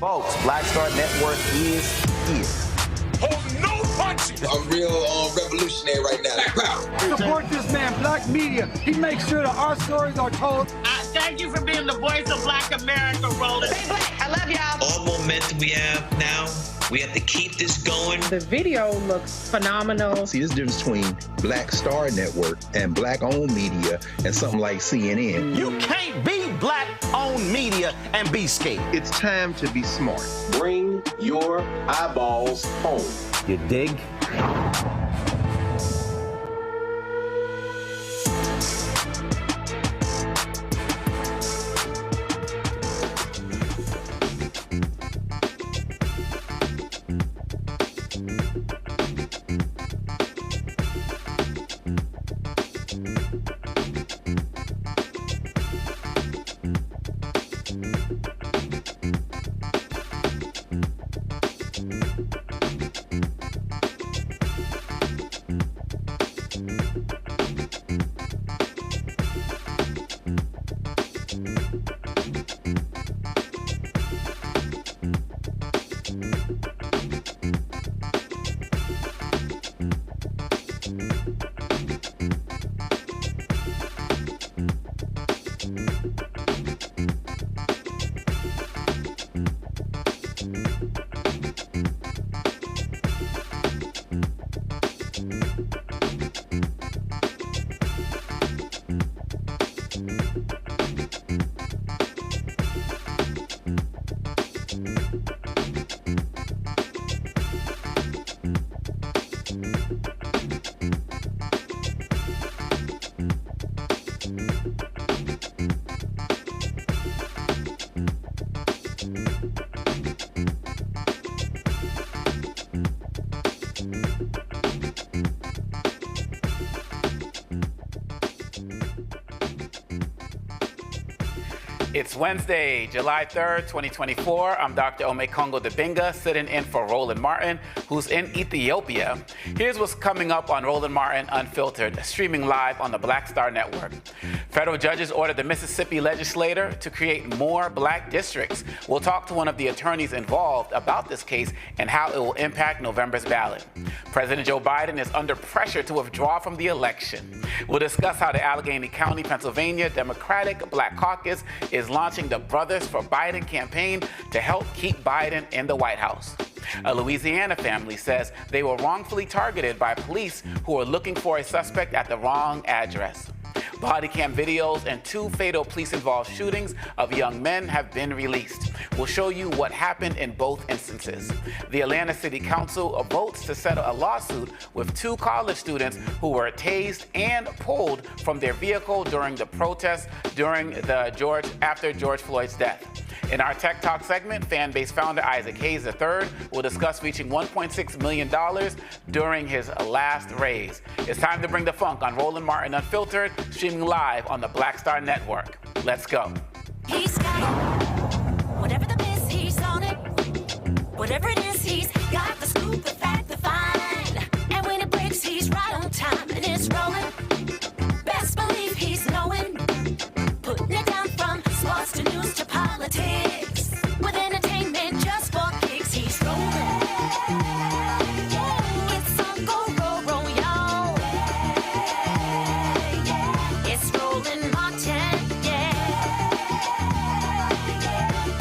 Folks, Black Star Network is here. Hold no punches! I'm real revolutionary right now. Support this man, Black Media. He makes sure that our stories are told. Thank you for being the voice of Black America, Roland. Stay black. I love y'all. All momentum we have now, we have to keep this going. The video looks phenomenal. See, there's a difference between Black Star Network and Black-owned media and something like CNN. You can't be Black-owned media and be scared. It's time to be smart. Bring your eyeballs home. You dig? It's Wednesday, July 3rd, 2024. I'm Dr. Omekongo Dibinga, sitting in for Roland Martin, who's in Ethiopia. Here's what's coming up on Roland Martin Unfiltered, streaming live on the Black Star Network. Federal judges ordered the Mississippi Legislature to create more black districts. We'll talk to one of the attorneys involved about this case and how it will impact November's ballot. President Joe Biden is under pressure to withdraw from the election. We'll discuss how the Allegheny County, Pennsylvania Democratic Black Caucus is launching the Brothas For Biden campaign to help keep Biden in the White House. A Louisiana family says they were wrongfully targeted by police who were looking for a suspect at the wrong address. Bodycam videos and 2 fatal police-involved shootings of young men have been released. We'll show you what happened in both instances. The Atlanta City Council votes to settle a lawsuit with 2 college students who were tased and pulled from their vehicle during the protests after George Floyd's death. In our Tech Talk segment, Fanbase founder Isaac Hayes III will discuss reaching $1.6 million during his last raise. It's time to bring the funk on Roland Martin Unfiltered, streaming live on the Black Star Network. Let's go. He's got it. Whatever the miss, he's on it. Whatever it is, he's got the scoop, the fact, the find. And when it breaks, he's right on time and it's rolling. Best believe he's knowing. Putting it down from sports to news to politics. With entertainment just for kicks, he's rolling. It's on go, roll, y'all. It's Roland Martin,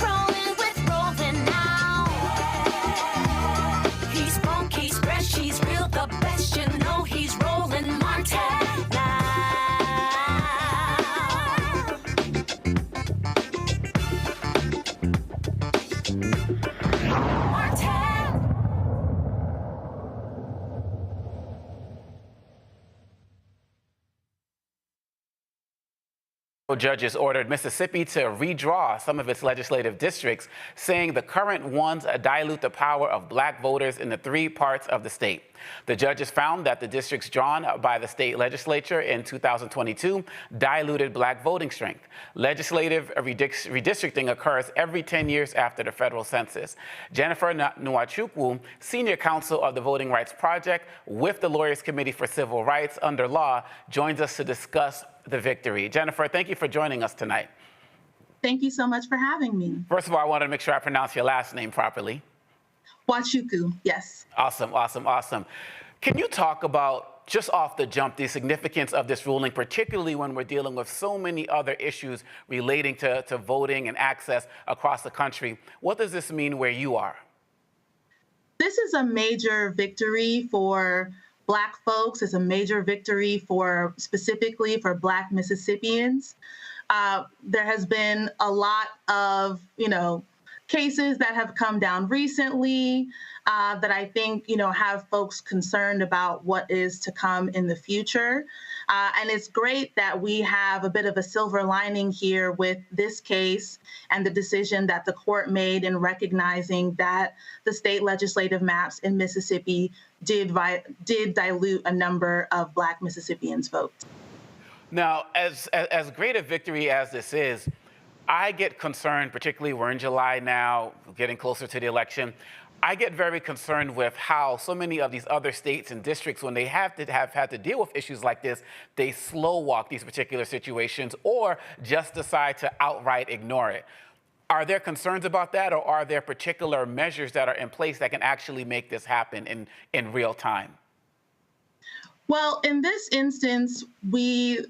rolling with Roland now. He's funk, he's fresh, he's real, the best, you know he's Roland Martin now. Judges ordered Mississippi to redraw some of its legislative districts, saying the current ones dilute the power of black voters in the 3 parts of the state. The judges found that the districts drawn by the state legislature in 2022 diluted black voting strength. Legislative redistricting occurs every 10 years after the federal census. Jennifer Nwachukwu, senior counsel of the Voting Rights Project with the Lawyers Committee for Civil Rights under Law, joins us to discuss the victory. Jennifer, thank you for joining us tonight. Thank you so much for having me. First of all, I wanted to make sure I pronounce your last name properly. Wachuku, yes. Awesome, awesome, awesome. Can you talk about, just off the jump, the significance of this ruling, particularly when we're dealing with so many other issues relating to voting and access across the country? What does this mean where you are? This is a major victory for Black folks. It's a major victory for specifically for Black Mississippians. There has been a lot of, cases that have come down recently that I think, have folks concerned about what is to come in the future. And it's great that we have a bit of a silver lining here with this case and the decision that the court made in recognizing that the state legislative maps in Mississippi did dilute a number of Black Mississippians' votes. Now, as great a victory as this is, I get concerned, particularly we're in July now, getting closer to the election. I get very concerned with how so many of these other states and districts, when they have had to deal with issues like this, they slow walk these particular situations or just decide to outright ignore it. Are there concerns about that, or are there particular measures that are in place that can actually make this happen in real time? Well, in this instance, we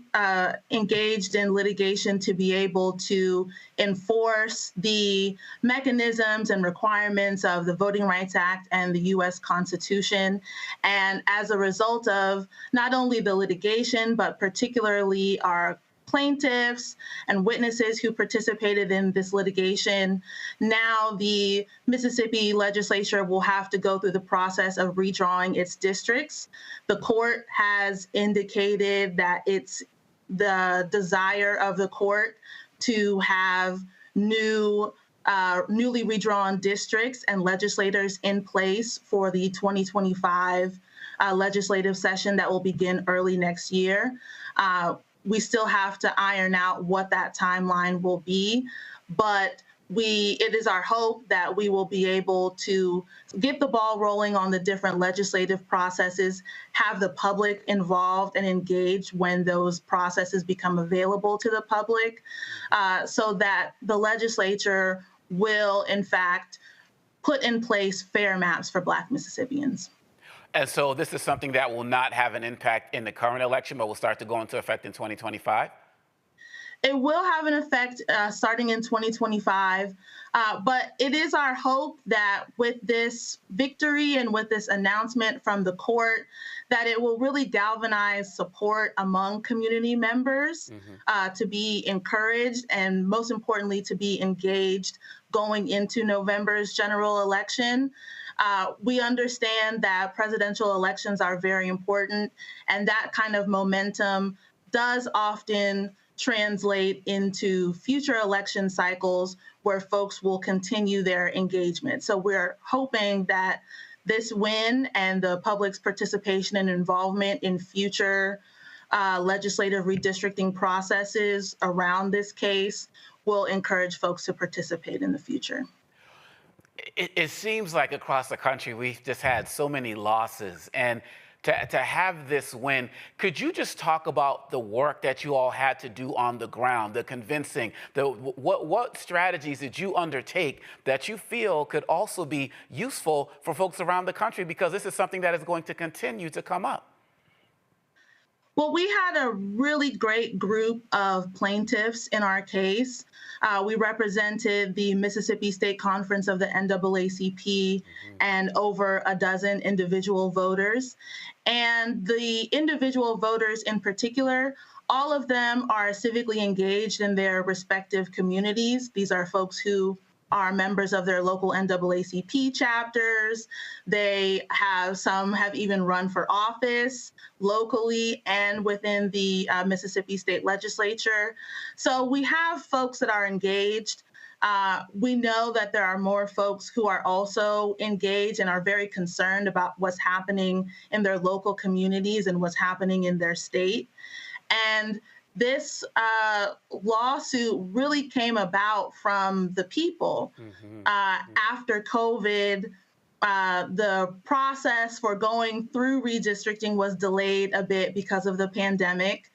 engaged in litigation to be able to enforce the mechanisms and requirements of the Voting Rights Act and the U.S. Constitution. And as a result of not only the litigation, but particularly our plaintiffs and witnesses who participated in this litigation, now the Mississippi Legislature will have to go through the process of redrawing its districts. The court has indicated that it's the desire of the court to have newly redrawn districts and legislators in place for the 2025 legislative session that will begin early next year. We still have to iron out what that timeline will be, but it is our hope that we will be able to get the ball rolling on the different legislative processes, have the public involved and engaged when those processes become available to the public, so that the legislature will, in fact, put in place fair maps for Black Mississippians. And so this is something that will not have an impact in the current election, but will start to go into effect in 2025? It will have an effect starting in 2025, but it is our hope that with this victory and with this announcement from the court, that it will really galvanize support among community members to be encouraged and, most importantly, to be engaged going into November's general election. We understand that presidential elections are very important, and that kind of momentum does often translate into future election cycles where folks will continue their engagement. So we're hoping that this win and the public's participation and involvement in future legislative redistricting processes around this case will encourage folks to participate in the future. It seems like across the country, we've just had so many losses. And to have this win, could you just talk about the work that you all had to do on the ground, the convincing, what strategies did you undertake that you feel could also be useful for folks around the country? Because this is something that is going to continue to come up. Well, we had a really great group of plaintiffs in our case. We represented the Mississippi State Conference of the NAACP and over a dozen individual voters. And the individual voters in particular, all of them are civically engaged in their respective communities. These are folks who are members of their local NAACP chapters. Some have even run for office locally and within the Mississippi State Legislature. So we have folks that are engaged. We know that there are more folks who are also engaged and are very concerned about what's happening in their local communities and what's happening in their state. And this lawsuit really came about from the people. After COVID, the process for going through redistricting was delayed a bit because of the pandemic.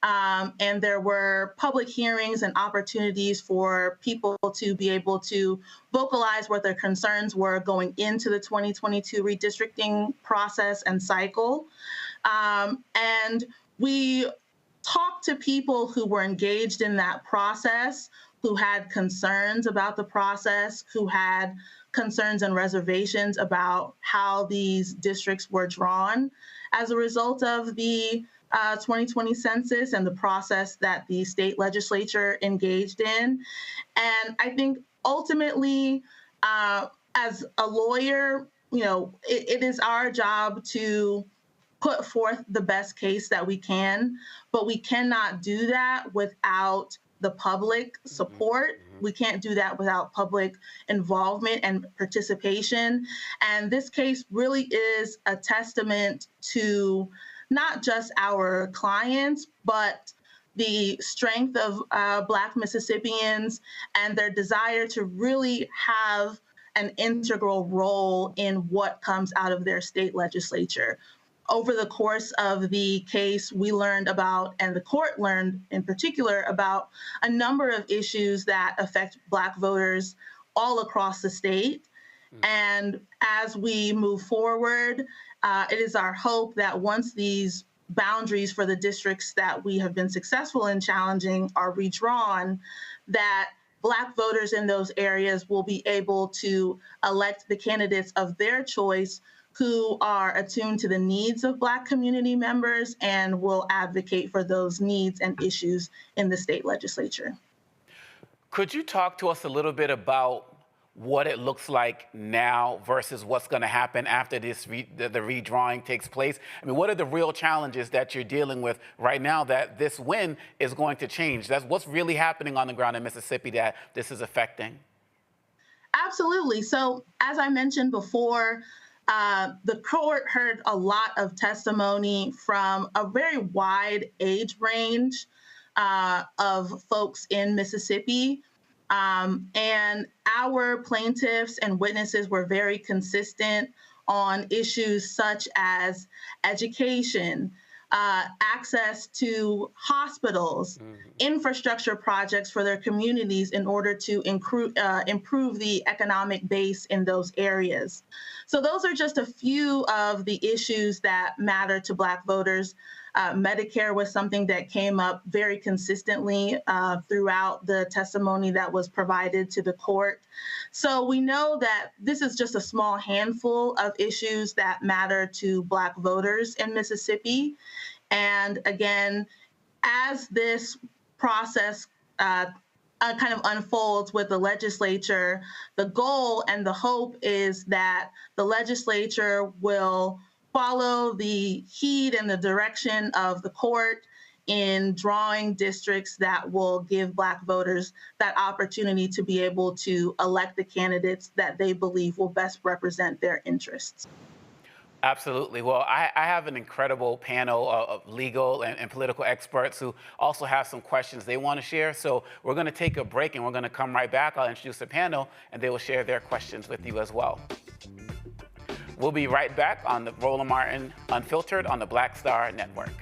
And there were public hearings and opportunities for people to be able to vocalize what their concerns were going into the 2022 redistricting process and cycle. And we talked to people who were engaged in that process, who had concerns about the process, who had concerns and reservations about how these districts were drawn as a result of the 2020 census and the process that the state legislature engaged in. And I think ultimately, as a lawyer, it is our job to put forth the best case that we can, but we cannot do that without the public support. We can't do that without public involvement and participation. And this case really is a testament to not just our clients, but the strength of Black Mississippians and their desire to really have an integral role in what comes out of their state legislature. Over the course of the case, we learned about, and the court learned in particular, about a number of issues that affect Black voters all across the state. And as we move forward, it is our hope that once these boundaries for the districts that we have been successful in challenging are redrawn, that Black voters in those areas will be able to elect the candidates of their choice who are attuned to the needs of Black community members and will advocate for those needs and issues in the state legislature. Could you talk to us a little bit about what it looks like now versus what's going to happen after the redrawing takes place? I mean, what are the real challenges that you're dealing with right now that this win is going to change? That's what's really happening on the ground in Mississippi that this is affecting. Absolutely. So as I mentioned before, the court heard a lot of testimony from a very wide age range of folks in Mississippi. And our plaintiffs and witnesses were very consistent on issues such as education, access to hospitals, infrastructure projects for their communities in order to improve the economic base in those areas. So those are just a few of the issues that matter to Black voters. Medicare was something that came up very consistently throughout the testimony that was provided to the court. So we know that this is just a small handful of issues that matter to Black voters in Mississippi. And again, as this process kind of unfolds with the legislature, the goal and the hope is that the legislature will follow the heed and the direction of the court in drawing districts that will give Black voters that opportunity to be able to elect the candidates that they believe will best represent their interests. Absolutely. Well, I have an incredible panel of legal and political experts who also have some questions they want to share. So we're going to take a break and we're going to come right back. I'll introduce the panel and they will share their questions with you as well. We'll be right back on the Roland Martin Unfiltered on the Black Star Network.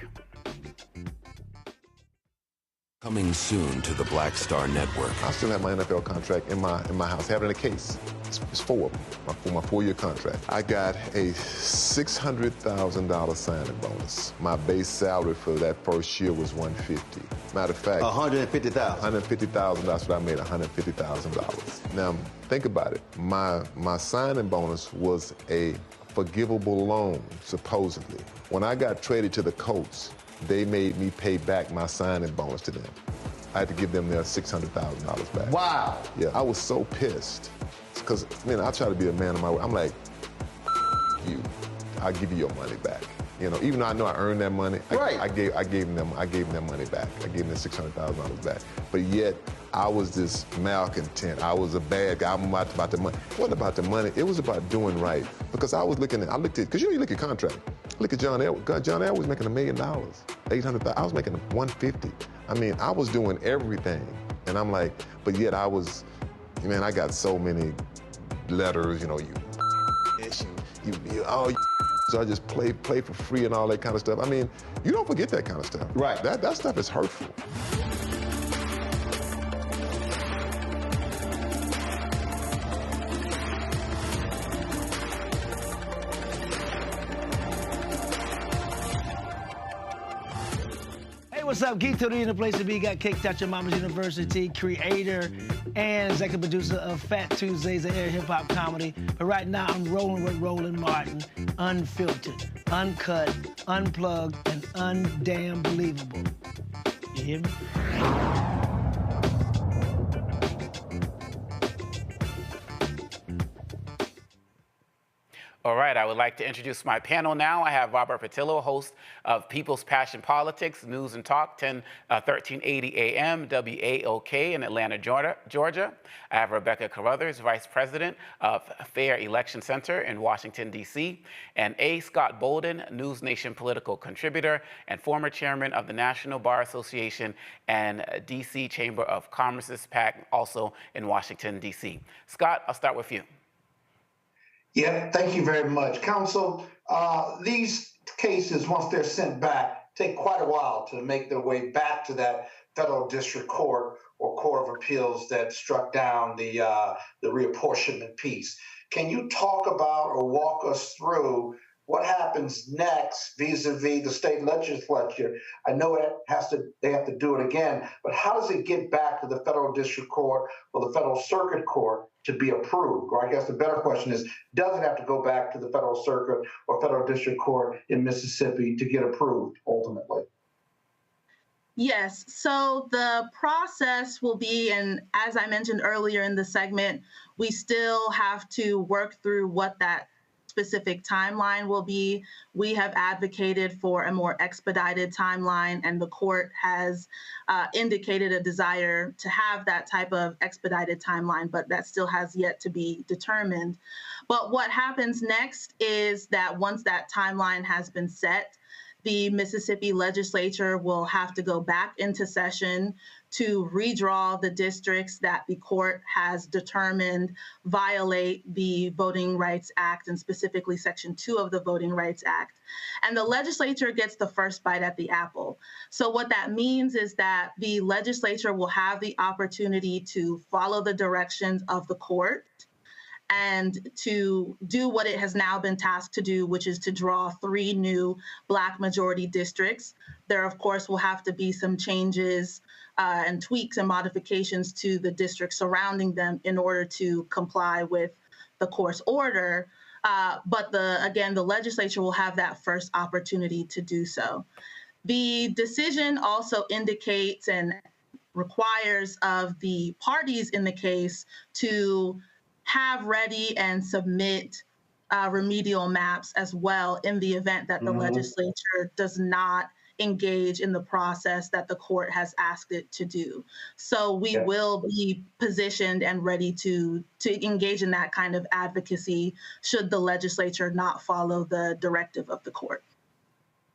Coming soon to the Black Star Network. I still have my NFL contract in my house, having a case. It's 4 of them, for my 4-year contract. I got a $600,000 signing bonus. My base salary for that first year was $150,000. Matter of fact, $150,000. $150,000. That's what I made, $150,000. Now think about it. My signing bonus was a forgivable loan, supposedly. When I got traded to the Colts, they made me pay back my signing bonus to them. I had to give them their $600,000 back. Wow. Yeah, I was so pissed. Because, I try to be a man of my word. I'm like, you, I'll give you your money back. Even though I know I earned that money, right. I gave them their money back. I gave them $600,000 back. But yet, I was this malcontent. I was a bad guy. I'm about the money. It wasn't about the money. It was about doing right. Because I looked at, because you look at contract. Look at John Edwards. John Edwards was making $1 million, $800,000. I was making $150,000. I was doing everything. And I'm like, but yet I was, I got so many letters, I just play for free and all that kind of stuff. I mean, you don't forget that kind of stuff. Right. That stuff is hurtful. What's up? Geek Tony in the place to be. Got kicked out your mama's university, creator and executive producer of Fat Tuesdays, an air hip-hop comedy. But right now, I'm rolling with Roland Martin, unfiltered, uncut, unplugged, and undamn believable. You hear me? All right, I would like to introduce my panel now. I have Robert Patillo, host of People's Passion Politics, News and Talk, 1380 AM, WAOK in Atlanta, Georgia. I have Rebecca Carruthers, Vice President of Fair Election Center in Washington, D.C., and A. Scott Bolden, News Nation political contributor and former chairman of the National Bar Association and D.C. Chamber of Commerce's PAC, also in Washington, D.C. Scott, I'll start with you. Yeah, thank you very much. Counsel, these cases, once they're sent back, take quite a while to make their way back to that federal district court or court of appeals that struck down the reapportionment piece. Can you talk about or walk us through what happens next vis-a-vis the state legislature? I know they have to do it again, but how does it get back to the federal district court or the federal circuit court to be approved? Or I guess the better question is, does it have to go back to the federal circuit or federal district court in Mississippi to get approved ultimately? Yes, so the process will be, and as I mentioned earlier in the segment, we still have to work through what that specific timeline will be. We have advocated for a more expedited timeline, and the court has indicated a desire to have that type of expedited timeline, but that still has yet to be determined. But what happens next is that once that timeline has been set, the Mississippi Legislature will have to go back into session to redraw the districts that the court has determined violate the Voting Rights Act, and specifically Section 2 of the Voting Rights Act. And the legislature gets the first bite at the apple. So what that means is that the legislature will have the opportunity to follow the directions of the court and to do what it has now been tasked to do, which is to draw 3 new Black majority districts. There, of course, will have to be some changes and tweaks and modifications to the districts surrounding them in order to comply with the court's order. But again, the legislature will have that first opportunity to do so. The decision also indicates and requires of the parties in the case to have ready and submit remedial maps as well in the event that the legislature does not engage in the process that the court has asked it to do. So we will be positioned and ready to engage in that kind of advocacy should the legislature not follow the directive of the court.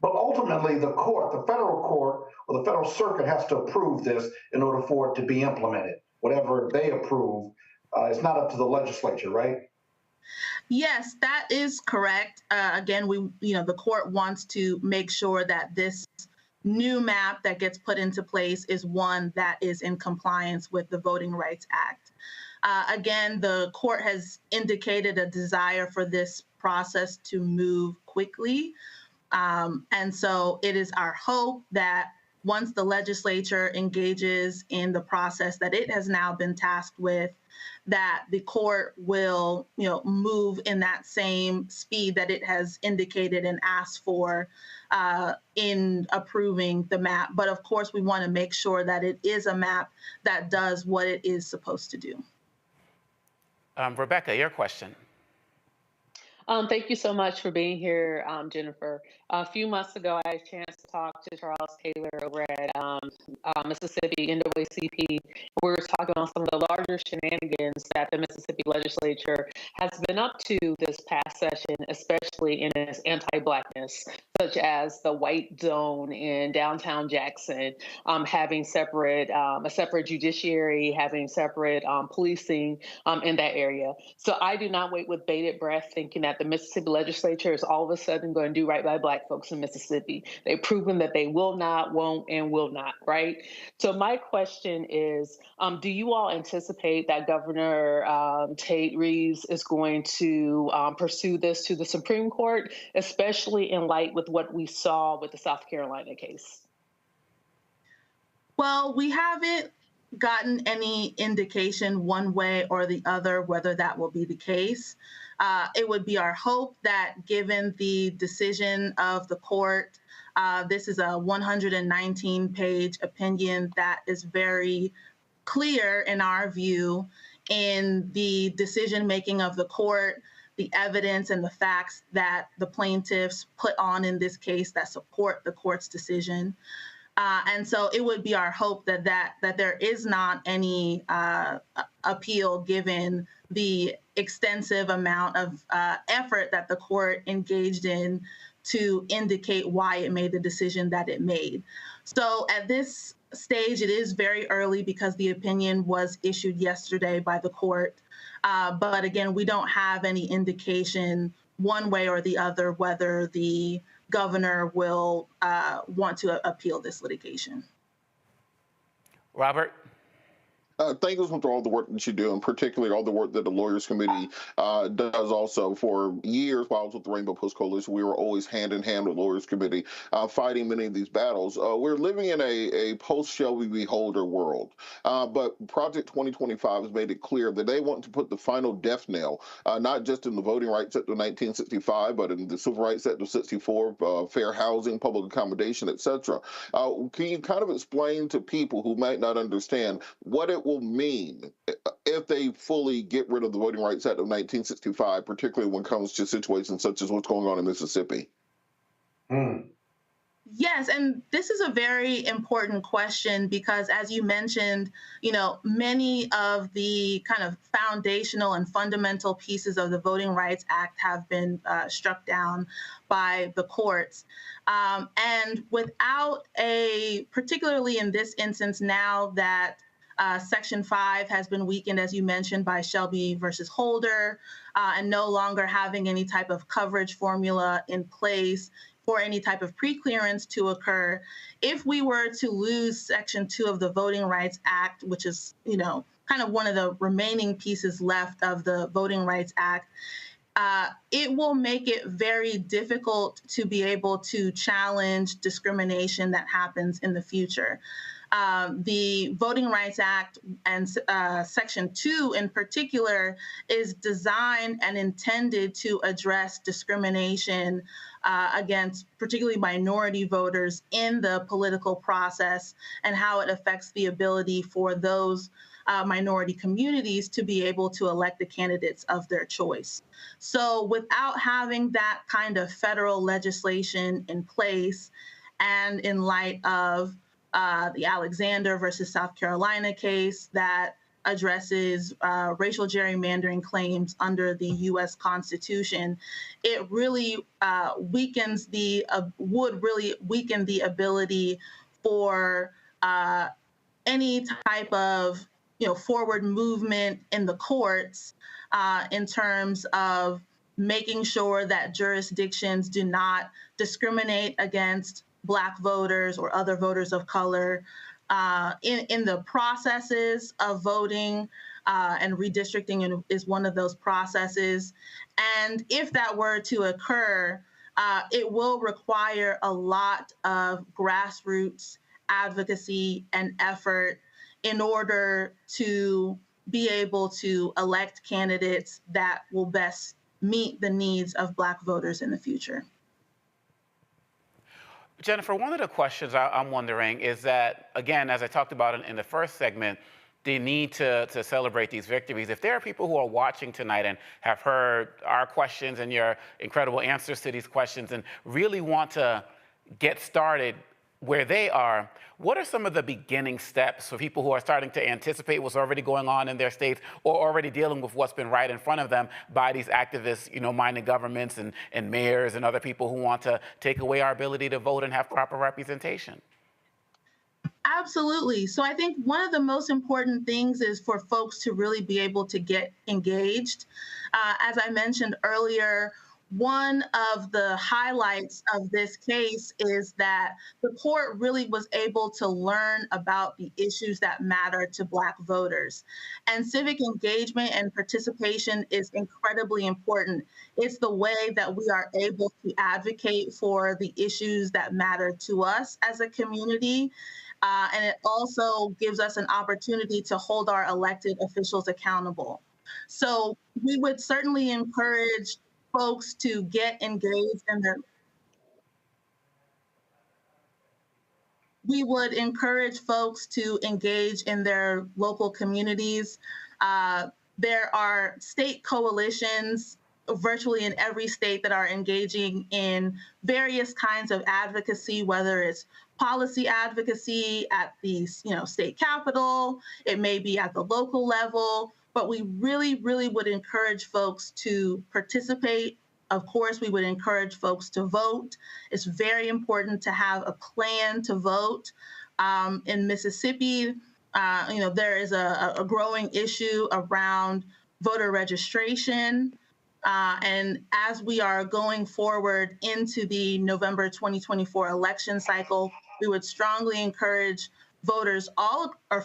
But ultimately, the court, the federal court or the federal circuit has to approve this in order for it to be implemented. Whatever they approve, it's not up to the legislature, right? Yes, that is correct. Again, the court wants to make sure that this new map that gets put into place is one that is in compliance with the Voting Rights Act. Again, the court has indicated a desire for this process to move quickly. And so it is our hope that once the legislature engages in the process that it has now been tasked with, that the court will, move in that same speed that it has indicated and asked for in approving the map. But of course, we want to make sure that it is a map that does what it is supposed to do. Rebecca, your question. Thank you so much for being here, Jennifer. A few months ago, I had a chance to talk to Charles Taylor over at Mississippi NAACP. We were talking about some of the larger shenanigans that the Mississippi Legislature has been up to this past session, especially in its anti-Blackness. such as the white zone in downtown Jackson, having a separate judiciary, having separate policing in that area. So I do not wait with bated breath thinking that the Mississippi Legislature is all of a sudden going to do right by Black folks in Mississippi. They've proven that they will not, won't, and will not, right? So my question is, do you all anticipate that Governor Tate Reeves is going to pursue this to the Supreme Court, especially in light with what we saw with the South Carolina case? Well, we haven't gotten any indication one way or the other whether that will be the case. It would be our hope that given the decision of the court, this is a 119-page opinion that is very clear in our view in the decision-making of the court, the evidence and the facts that the plaintiffs put on in this case that support the court's decision. And so it would be our hope that there is not any appeal given the extensive amount of effort that the court engaged in to indicate why it made the decision that it made. So at this stage, it is very early because the opinion was issued yesterday by the court. But again, we don't have any indication one way or the other whether the governor will want to appeal this litigation. Robert? Thank you for all the work that you do, and particularly all the work that the Lawyers Committee does also. For years, while I was with the Rainbow Post Coalition, we were always hand in hand with the Lawyers Committee, fighting many of these battles. We're living in a post-Shelby v. Holder world, but Project 2025 has made it clear that they want to put the final death knell, not just in the Voting Rights Act of 1965, but in the Civil Rights Act of 64, fair housing, public accommodation, etc. Can you kind of explain to people who might not understand what it will mean if they fully get rid of the Voting Rights Act of 1965, particularly when it comes to situations such as what's going on in Mississippi? Yes, and this is a very important question because, as you mentioned, many of the kind of foundational and fundamental pieces of the Voting Rights Act have been struck down by the courts. And without particularly in this instance now that Section 5 has been weakened, as you mentioned, by Shelby versus Holder, and no longer having any type of coverage formula in place for any type of preclearance to occur. If we were to lose Section 2 of the Voting Rights Act, which is, kind of one of the remaining pieces left of the Voting Rights Act, it will make it very difficult to be able to challenge discrimination that happens in the future. The Voting Rights Act and Section 2 in particular is designed and intended to address discrimination against particularly minority voters in the political process and how it affects the ability for those minority communities to be able to elect the candidates of their choice. So without having that kind of federal legislation in place, and in light of the Alexander versus South Carolina case that addresses racial gerrymandering claims under the U.S. Constitution, it really would really weaken the ability for any type of forward movement in the courts in terms of making sure that jurisdictions do not discriminate against Black voters or other voters of color in the processes of voting, and redistricting is one of those processes. And if that were to occur, it will require a lot of grassroots advocacy and effort in order to be able to elect candidates that will best meet the needs of Black voters in the future. Jennifer, one of the questions I'm wondering is that, again, as I talked about in the first segment, the need to celebrate these victories. If there are people who are watching tonight and have heard our questions and your incredible answers to these questions and really want to get started where they are, what are some of the beginning steps for people who are starting to anticipate what's already going on in their states or already dealing with what's been right in front of them by these activists, minded governments and mayors and other people who want to take away our ability to vote and have proper representation? Absolutely. So I think one of the most important things is for folks to really be able to get engaged. As I mentioned earlier, one of the highlights of this case is that the court really was able to learn about the issues that matter to Black voters. And civic engagement and participation is incredibly important. It's the way that we are able to advocate for the issues that matter to us as a community. And it also gives us an opportunity to hold our elected officials accountable. So we would certainly encourage folks to get engaged in their. We would encourage folks to engage in their local communities. There are state coalitions virtually in every state that are engaging in various kinds of advocacy, whether it's policy advocacy at the state capitol, it may be at the local level, but we really, really would encourage folks to participate. Of course, we would encourage folks to vote. It's very important to have a plan to vote. In Mississippi, there is a growing issue around voter registration. And as we are going forward into the November 2024 election cycle, we would strongly encourage voters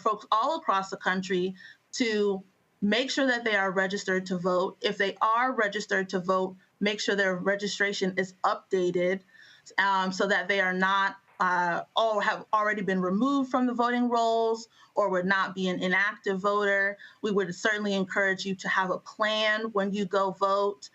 folks all across the country to make sure that they are registered to vote. If they are registered to vote, make sure their registration is updated so that they are not or have already been removed from the voting rolls or would not be an inactive voter. We would certainly encourage you to have a plan when you go vote,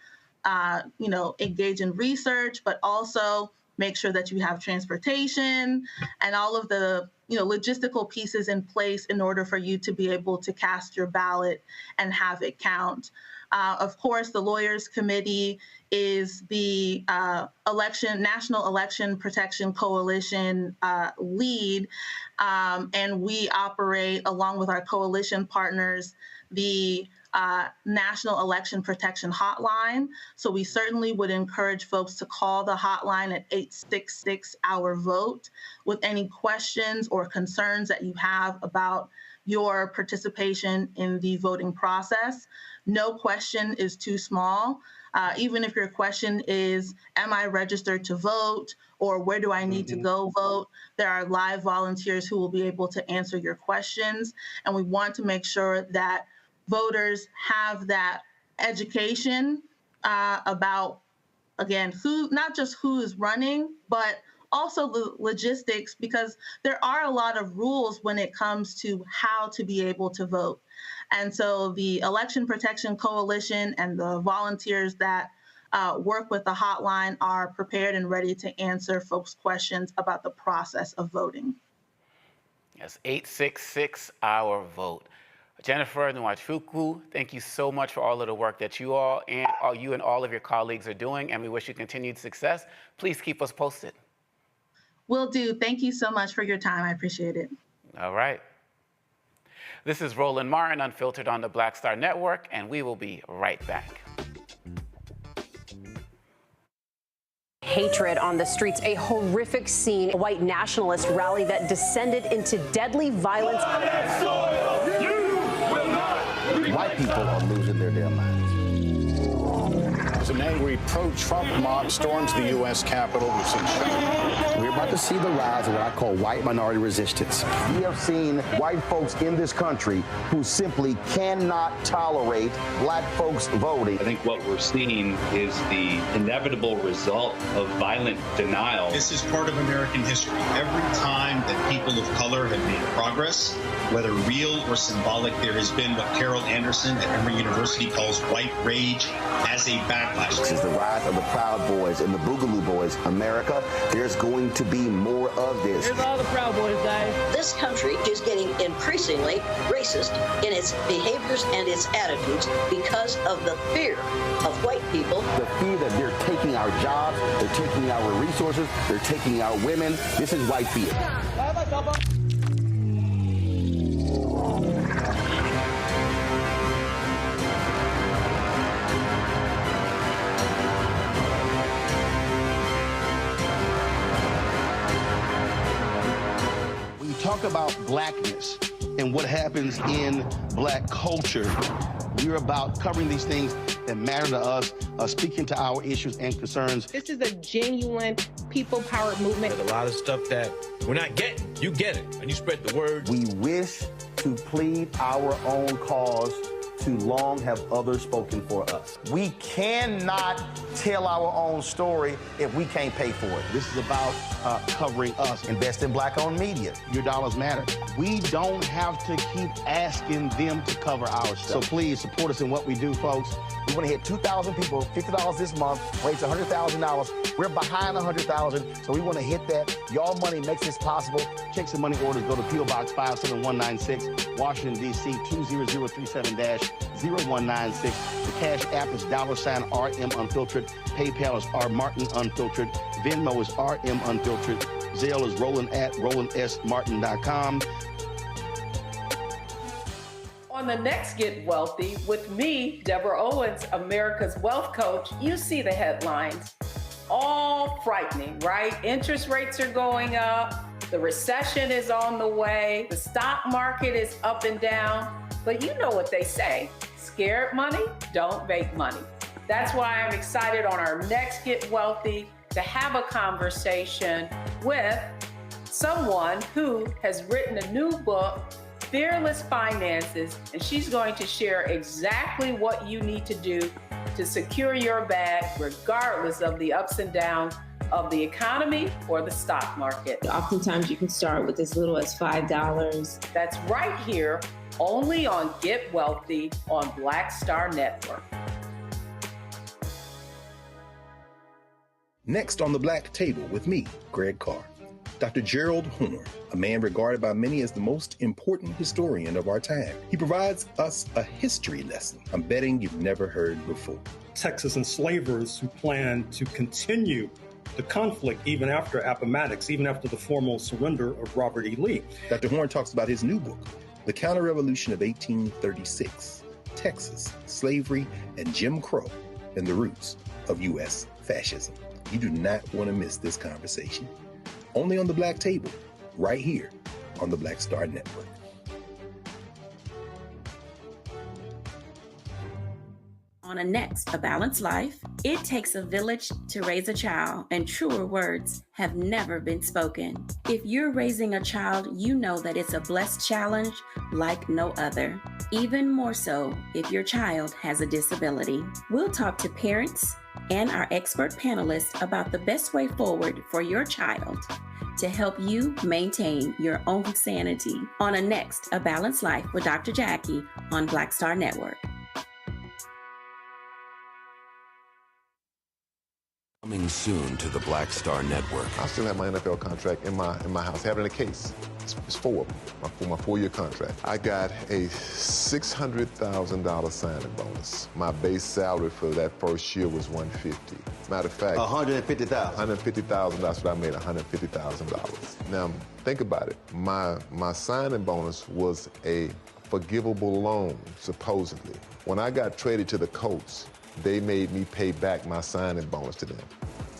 engage in research, but also make sure that you have transportation and all of the logistical pieces in place in order for you to be able to cast your ballot and have it count. Of course, the Lawyers Committee is the National Election Protection Coalition lead, and we operate along with our coalition partners the National Election Protection Hotline. So we certainly would encourage folks to call the hotline at 866-OUR-VOTE with any questions or concerns that you have about your participation in the voting process. No question is too small. Even if your question is, am I registered to vote, or where do I need to go vote? There are live volunteers who will be able to answer your questions. And we want to make sure that voters have that education about, again, not just who is running, but also the logistics, because there are a lot of rules when it comes to how to be able to vote. And so the Election Protection Coalition and the volunteers that work with the hotline are prepared and ready to answer folks' questions about the process of voting. Yes, 866-OUR-VOTE. Jennifer Nwachukwu, thank you so much for all of the work that you and all of your colleagues are doing, and we wish you continued success. Please keep us posted. Will do. Thank you so much for your time. I appreciate it. All right. This is Roland Martin, Unfiltered on the Black Star Network, and we will be right back. Hatred on the streets, a horrific scene, a white nationalist rally that descended into deadly violence. White people are losing their damn minds. As an angry pro-Trump mob storms the U.S. Capitol, we're about to see the rise of what I call white minority resistance. We have seen white folks in this country who simply cannot tolerate black folks voting. I think what we're seeing is the inevitable result of violent denial. This is part of American history. Every time that people of color have made progress, whether real or symbolic, there has been what Carol Anderson at Emory University calls white rage as a backdrop. backlash. This is the rise of the Proud Boys and the Boogaloo Boys. America, there's going to be more of this. Here's all the Proud Boys, guys. This country is getting increasingly racist in its behaviors and its attitudes because of the fear of white people. The fear that they're taking our jobs, they're taking our resources, they're taking our women. This is white fear. When you talk about blackness and what happens in black culture, we're about covering these things that matter to us, speaking to our issues and concerns. This is a genuine people-powered movement. There's a lot of stuff that we're not getting. You get it, and you spread the word. We wish to plead our own cause. Too long have others spoken for us. We cannot tell our own story if we can't pay for it. This is about covering us. Invest in black-owned media. Your dollars matter. We don't have to keep asking them to cover our stuff. So please support us in what we do, folks. We want to hit 2,000 people, $50 this month, raise $100,000. We're behind 100,000, so we want to hit that. Y'all money makes this possible. Checks and money orders go to P.O. Box 57196, Washington, D.C. 20037-0196. The Cash App is $RM Unfiltered. PayPal is R Martin Unfiltered. Venmo is RM Unfiltered. Zelle is Roland at RolandSMartin.com. On the next Get Wealthy with me, Deborah Owens, America's Wealth Coach, you see the headlines. All frightening, right? Interest rates are going up. The recession is on the way. The stock market is up and down. But you know what they say, scared money don't make money. That's why I'm excited on our next Get Wealthy to have a conversation with someone who has written a new book, Fearless Finances, and she's going to share exactly what you need to do to secure your bag regardless of the ups and downs of the economy or the stock market. Oftentimes you can start with as little as $5. That's right here, only on Get Wealthy on Black Star Network. Next on the Black Table with me, Greg Carr. Dr. Gerald Horne, a man regarded by many as the most important historian of our time. He provides us a history lesson I'm betting you've never heard before. Texas enslavers who planned to continue the conflict even after Appomattox, even after the formal surrender of Robert E. Lee. Dr. Horne talks about his new book, The Counter-Revolution of 1836, Texas, Slavery, and Jim Crow, and the Roots of U.S. Fascism. You do not want to miss this conversation. Only on the Black Table, right here on the Black Star Network. On A Balanced Life, it takes a village to raise a child, and truer words have never been spoken. If you're raising a child, you know that it's a blessed challenge like no other. Even more so if your child has a disability. We'll talk to parents and our expert panelists about the best way forward for your child to help you maintain your own sanity on A Balanced Life with Dr. Jackie on Black Star Network. Coming soon to the Black Star Network. I still have my NFL contract in my house, having a case. It's 4 of them, for my 4-year contract. I got a $600,000 signing bonus. My base salary for that first year was $150,000. Matter of fact, $150,000. $150,000. That's what I made, $150,000. Now think about it. My signing bonus was a forgivable loan, supposedly. When I got traded to the Colts, they made me pay back my signing bonus to them.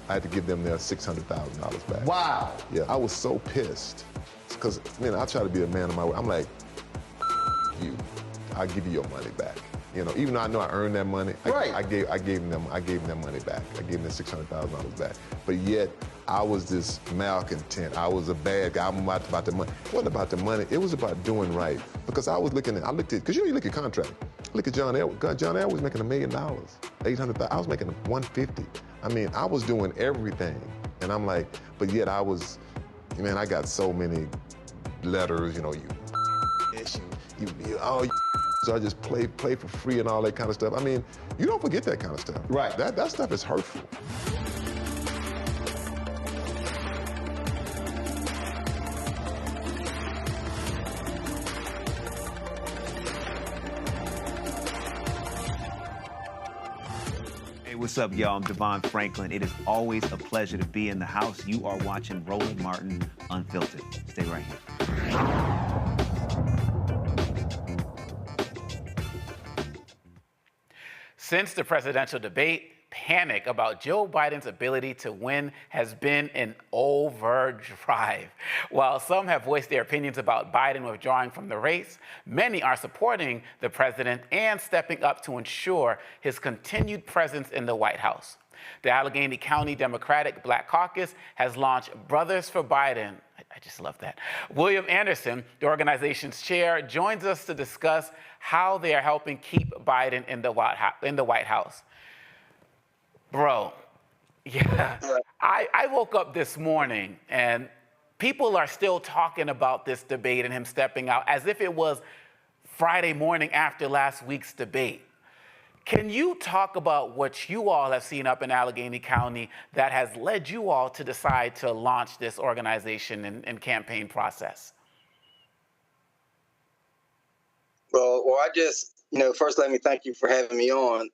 I had to give them their $600,000 back. Wow. Yeah, I was so pissed. Because, I try to be a man of my word. I'm like, you, I'll give you your money back. Even though I know I earned that money, I gave them money back. I gave them $600,000 back. But yet, I was this malcontent. I was a bad guy. I'm about the money. It wasn't about the money. It was about doing right. Because I looked at, because you look at contract. Look at John Elway. John Elway was making $1 million, $800,000. I was making $150,000. I was doing everything. And I'm like, but yet I was, I got so many letters, I just play for free and all that kind of stuff. I mean, you don't forget that kind of stuff. Right. That stuff is hurtful. What's up, y'all? I'm Devon Franklin. It is always a pleasure to be in the house. You are watching Roland Martin Unfiltered. Stay right here. Since the presidential debate, panic about Joe Biden's ability to win has been in overdrive. While some have voiced their opinions about Biden withdrawing from the race, many are supporting the president and stepping up to ensure his continued presence in the White House. The Allegheny County Democratic Black Caucus has launched Brothas For Biden. I just love that. William Anderson, the organization's chair, joins us to discuss how they are helping keep Biden in the White House. Bro, yeah, I woke up this morning and people are still talking about this debate and him stepping out as if it was Friday morning after last week's debate. Can you talk about what you all have seen up in Allegheny County that has led you all to decide to launch this organization and campaign process? Well, I just, first let me thank you for having me on.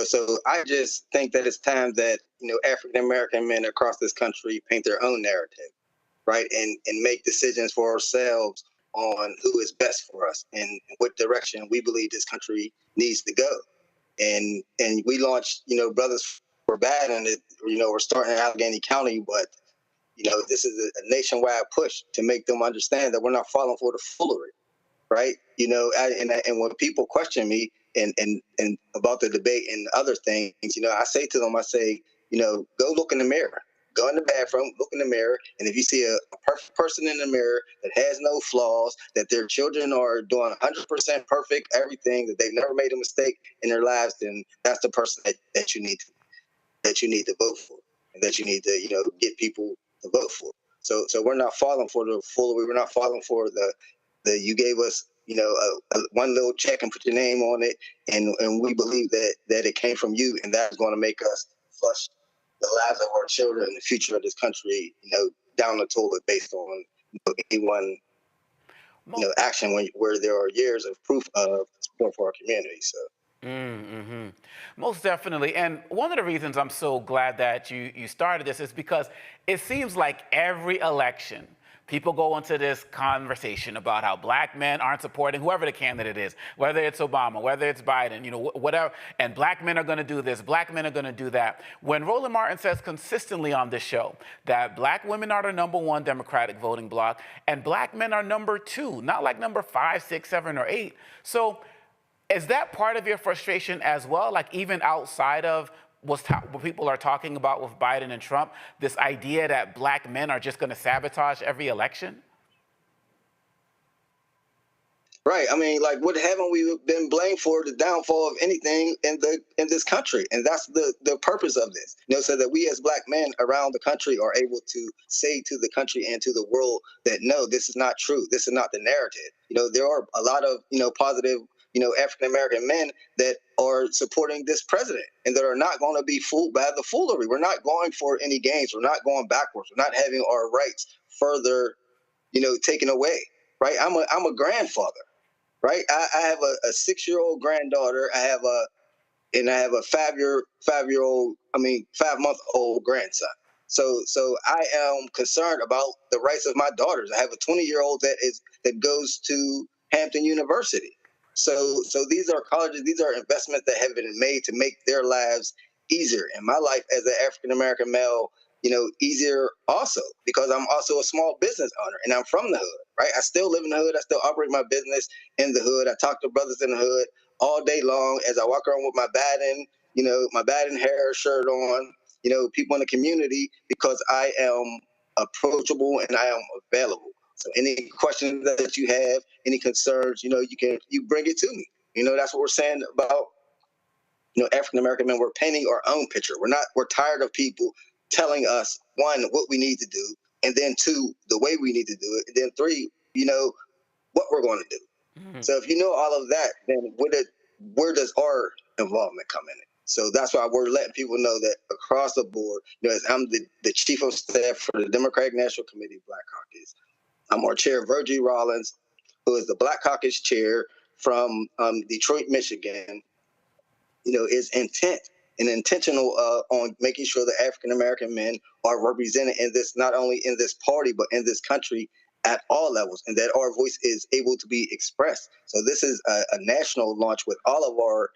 So I just think that it's time that, African-American men across this country paint their own narrative, right? And make decisions for ourselves on who is best for us and what direction we believe this country needs to go. And we launched, Brothas For Biden, and we're starting in Allegheny County, but, this is a nationwide push to make them understand that we're not falling for the foolery. Right. And when people question me and about the debate and other things, I say to them, go look in the mirror, go in the bathroom, look in the mirror. And if you see a perfect person in the mirror that has no flaws, that their children are doing 100% perfect, everything, that they've never made a mistake in their lives, then that's the person that you need to vote for, and that you need to, get people to vote for. So we're not falling for the foolery. We're not falling for the you gave us, one little check and put your name on it, and we believe that it came from you, and that's going to make us flush the lives of our children and the future of this country, down the toilet based on any one, action where there are years of proof of support for our community. So. Mm-hmm. Most definitely. And one of the reasons I'm so glad that you started this is because it seems like every election, people go into this conversation about how black men aren't supporting whoever the candidate is, whether it's Obama, whether it's Biden, whatever, and black men are going to do this, black men are going to do that. When Roland Martin says consistently on this show that black women are the #1 Democratic voting bloc and black men are number 2, not like number 5, 6, 7, or 8. So is that part of your frustration as well? Like even outside of what people are talking about with Biden and Trump, this idea that black men are just going to sabotage every election? Right. I mean, like, what haven't we been blamed for the downfall of anything in this country? And that's the purpose of this, so that we as black men around the country are able to say to the country and to the world that, no, this is not true. This is not the narrative. There are a lot of, positive, African-American men that are supporting this president and that are not going to be fooled by the foolery. We're not going for any gains. We're not going backwards. We're not having our rights further, taken away. Right. I'm a grandfather. Right. I have a 6-year-old granddaughter. I have a 5-month-old grandson. So I am concerned about the rights of my daughters. I have a 20-year-old that goes to Hampton University. So these are colleges, these are investments that have been made to make their lives easier. And my life as an African-American male, easier also, because I'm also a small business owner and I'm from the hood, right? I still live in the hood. I still operate my business in the hood. I talk to brothers in the hood all day long as I walk around with my Biden hair shirt on, people in the community, because I am approachable and I am available. So any questions that you have, any concerns, you bring it to me. That's what we're saying about, African-American men. We're painting our own picture. We're tired of people telling us, 1, what we need to do, and then 2, the way we need to do it, and then 3, what we're going to do. So if you know all of that, then where does our involvement come in? So that's why we're letting people know that across the board, as I'm the chief of staff for the Democratic National Committee Black Caucus. I'm our chair, Virgie Rollins, who is the Black Caucus chair from Detroit, Michigan, is intentional on making sure that African American men are represented in this, not only in this party, but in this country at all levels, and that our voice is able to be expressed. So this is a national launch with all of our,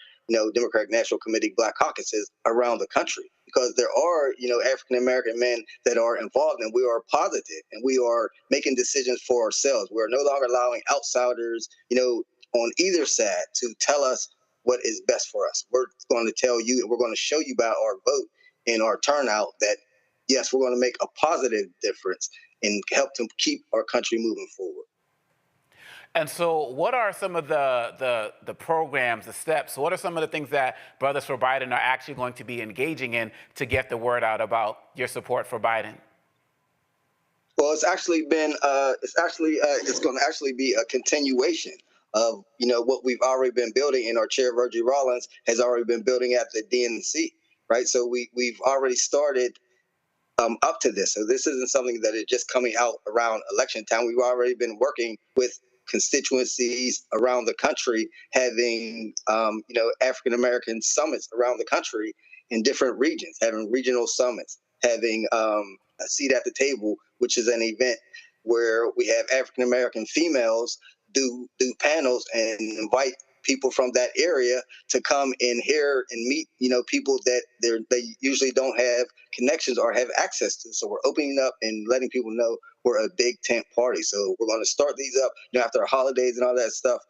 Democratic National Committee Black Caucuses around the country, because there are, African American men that are involved, and we are positive, and we are making decisions for ourselves. We're no longer allowing outsiders, on either side to tell us what is best for us. We're going to tell you, and we're going to show you by our vote and our turnout that, yes, we're going to make a positive difference and help to keep our country moving forward. And so what are some of the programs, the steps, what are some of the things that Brothas For Biden are actually going to be engaging in to get the word out about your support for Biden? Well, it's going to actually be a continuation of, what we've already been building, and our chair, Virgie Rollins, has already been building at the DNC, right? So we've already started up to this. So this isn't something that is just coming out around election time. We've already been working with constituencies around the country, having, African-American summits around the country in different regions, having regional summits, having a seat at the table, which is an event where we have African-American females do panels and invite people from that area to come and hear and meet, people that they usually don't have connections or have access to. So we're opening up and letting people know we're a big tent party. So we're going to start these up, after our holidays and all that stuff,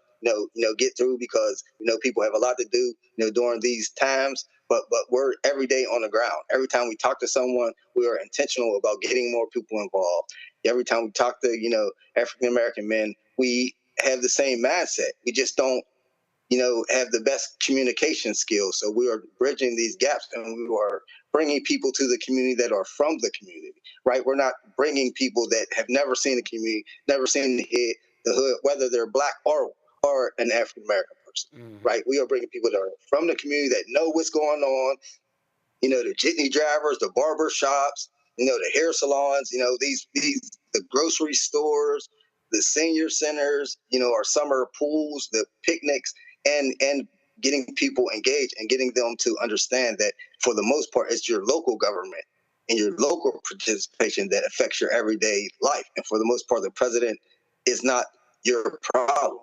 get through, because, people have a lot to do, during these times, but we're every day on the ground. Every time we talk to someone, we are intentional about getting more people involved. Every time we talk to, African-American men, we have the same mindset. We just don't, have the best communication skills. So we are bridging these gaps, and we are bringing people to the community that are from the community, right? We're not bringing people that have never seen the community, never seen the hood, whether they're Black or an African-American person, right? We are bringing people that are from the community that know what's going on, the jitney drivers, the barber shops, the hair salons, the grocery stores, the senior centers, our summer pools, the picnics, and getting people engaged and getting them to understand that for the most part, it's your local government and your local participation that affects your everyday life. And for the most part, the president is not your problem.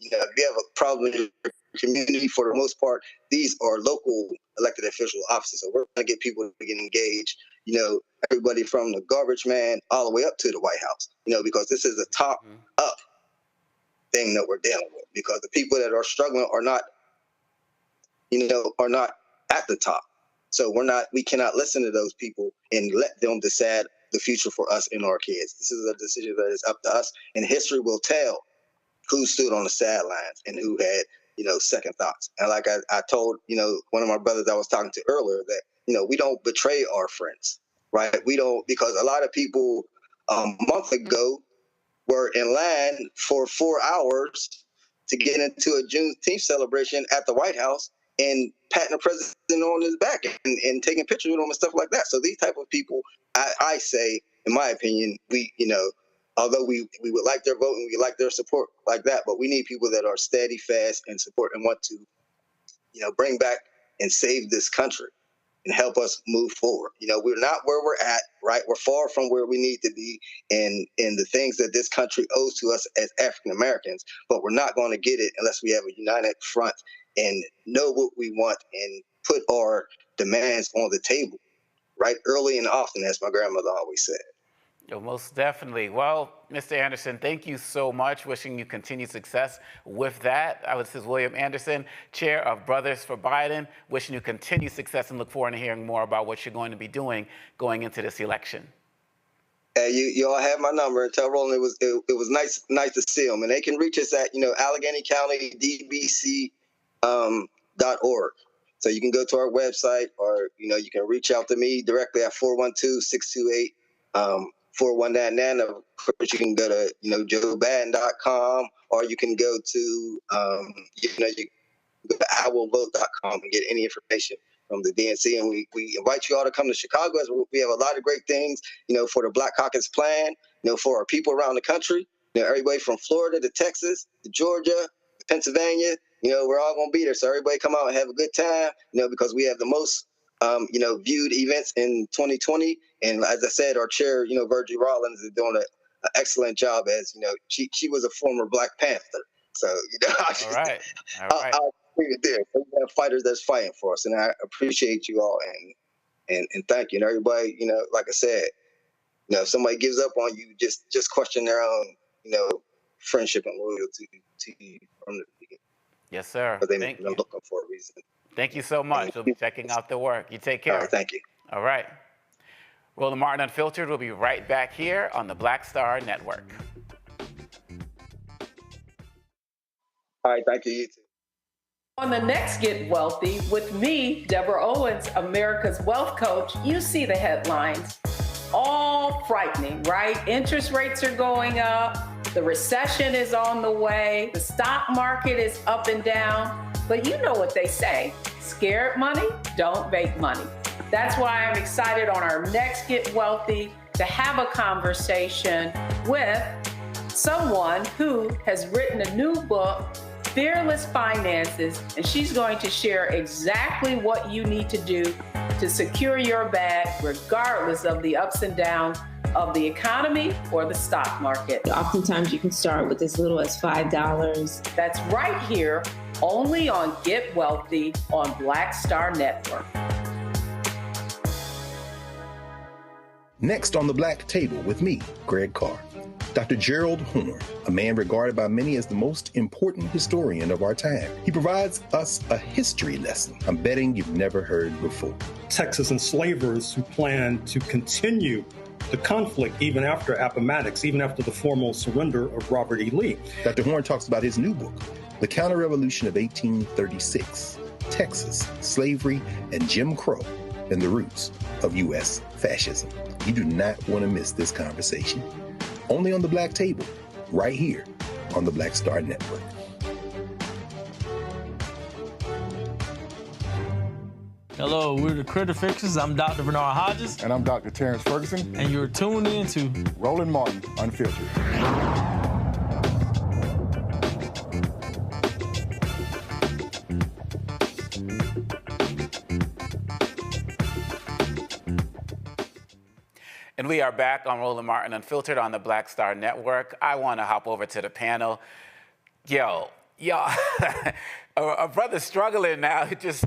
If you have a problem in your community, for the most part, these are local elected official offices. So we're going to get people to get engaged, everybody from the garbage man all the way up to the White House, because this is a top up thing that we're dealing with, because the people that are struggling are not at the top. So we cannot listen to those people and let them decide the future for us and our kids. This is a decision that is up to us, and history will tell who stood on the sidelines and who had, second thoughts. And like I told, one of my brothers I was talking to earlier, that, we don't betray our friends, right? We don't, because a lot of people a month ago were in line for 4 hours to get into a Juneteenth celebration at the White House and patting the president on his back and taking pictures with him and stuff like that. So these type of people, I say, in my opinion, although we would like their vote and we like their support like that, but we need people that are steady, fast, and support and want to, bring back and save this country and help us move forward. We're not where we're at, right? We're far from where we need to be in the things that this country owes to us as African Americans, but we're not going to get it unless we have a united front and know what we want and put our demands on the table, right? Early and often, as my grandmother always said. Most definitely. Well, Mr. Anderson, thank you so much. Wishing you continued success with that. This is William Anderson, chair of Brothas For Biden. Wishing you continued success and look forward to hearing more about what you're going to be doing going into this election. You all have my number, and tell Roland it was nice to see him. And they can reach us at Allegheny County DBC.org. So you can go to our website, or you can reach out to me directly at 412-628 4199. Of course, you can go to, joebadden.com, or you can go to, you go to iwillvote.com and get any information from the DNC. And we invite you all to come to Chicago, as we have a lot of great things, for the Black Caucus plan, for our people around the country, everybody from Florida to Texas to Georgia, to Pennsylvania, we're all going to be there. So everybody come out and have a good time, because we have the most, viewed events in 2020. And as I said, our chair, Virgie Rollins, is doing an excellent job, as, she was a former Black Panther. So, All right. I'll leave it there. So we have fighters that's fighting for us, and I appreciate you all, and thank you. And everybody, like I said, if somebody gives up on you, just question their own, friendship and loyalty to you from the beginning. Yes, sir. Because they're looking for a reason. Thank you so much. We'll be checking out the work. You take care. All right, thank you. All right. Roland Martin Unfiltered will be right back here on the Black Star Network. All right, thank you. You too. On the next Get Wealthy with me, Deborah Owens, America's Wealth Coach, you see the headlines. All frightening, right? Interest rates are going up. The recession is on the way. The stock market is up and down. But you know what they say, scared money don't make money. That's why I'm excited on our next Get Wealthy to have a conversation with someone who has written a new book, Fearless Finances, and she's going to share exactly what you need to do to secure your bag regardless of the ups and downs of the economy or the stock market. Oftentimes you can start with as little as $5. That's right here, only on Get Wealthy on Black Star Network. Next on the Black Table with me, Greg Carr. Dr. Gerald Horne, a man regarded by many as the most important historian of our time. He provides us a history lesson I'm betting you've never heard before. Texas enslavers who plan to continue the conflict even after Appomattox, even after the formal surrender of Robert E. Lee. Dr. Horne talks about his new book, The Counter-Revolution of 1836, Texas, Slavery, and Jim Crow, and the Roots of U.S. Fascism. You do not want to miss this conversation. Only on the Black Table, right here on the Black Star Network. Hello, we're the Critter Fixers. I'm Dr. Bernard Hodges. And I'm Dr. Terrence Ferguson. And you're tuned in to Roland Martin Unfiltered. And we are back on Roland Martin Unfiltered on the Black Star Network. I want to hop over to the panel. Yo, a brother's struggling now, just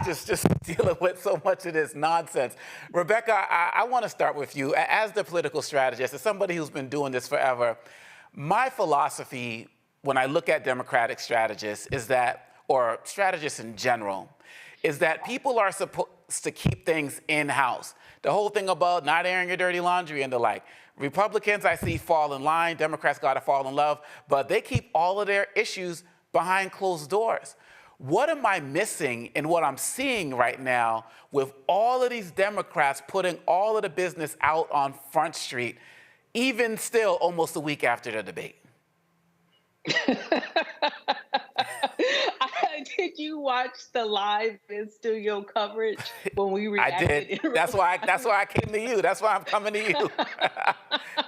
dealing with so much of this nonsense. Rebecca, I want to start with you. As the political strategist, as somebody who's been doing this forever, my philosophy when I look at Democratic strategists is that, or strategists in general, is that people are supposed to keep things in-house. The whole thing about not airing your dirty laundry and the like. Republicans, I see, fall in line. Democrats got to fall in love. But they keep all of their issues behind closed doors. What am I missing in what I'm seeing right now with all of these Democrats putting all of the business out on Front Street, even still almost a week after the debate? Did you watch the live in studio coverage when we reacted? I did. That's why I came to you. That's why I'm coming to you.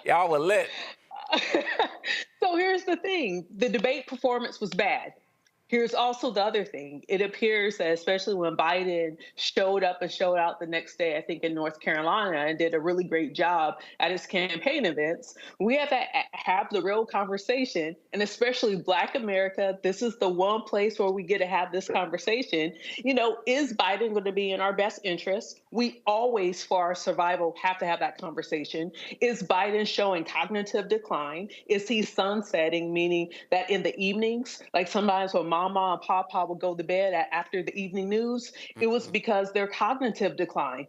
Y'all were lit. So here's the thing. The debate performance was bad. Here's also the other thing. It appears that especially when Biden showed up and showed out the next day, I think in North Carolina, and did a really great job at his campaign events, we have to have the real conversation. And especially Black America, this is the one place where we get to have this conversation. You know, is Biden going to be in our best interest? We always, for our survival, have to have that conversation. Is Biden showing cognitive decline? Is he sunsetting, meaning that in the evenings, like sometimes when Mama and Papa would go to bed after the evening news, it was because their cognitive decline.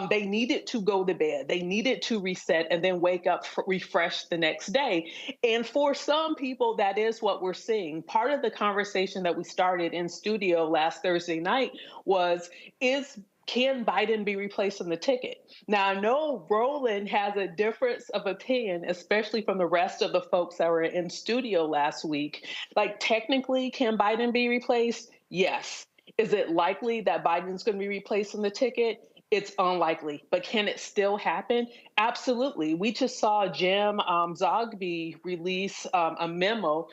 They needed to go to bed. They needed to reset and then wake up refreshed the next day. And for some people, that is what we're seeing. Part of the conversation that we started in studio last Thursday night was, is Can Biden be replaced on the ticket? Now, I know Roland has a difference of opinion, especially from the rest of the folks that were in studio last week. Like, technically, can Biden be replaced? Yes. Is it likely that Biden's going to be replaced on the ticket? It's unlikely, but can it still happen? Absolutely. We just saw Jim Zogby release a memo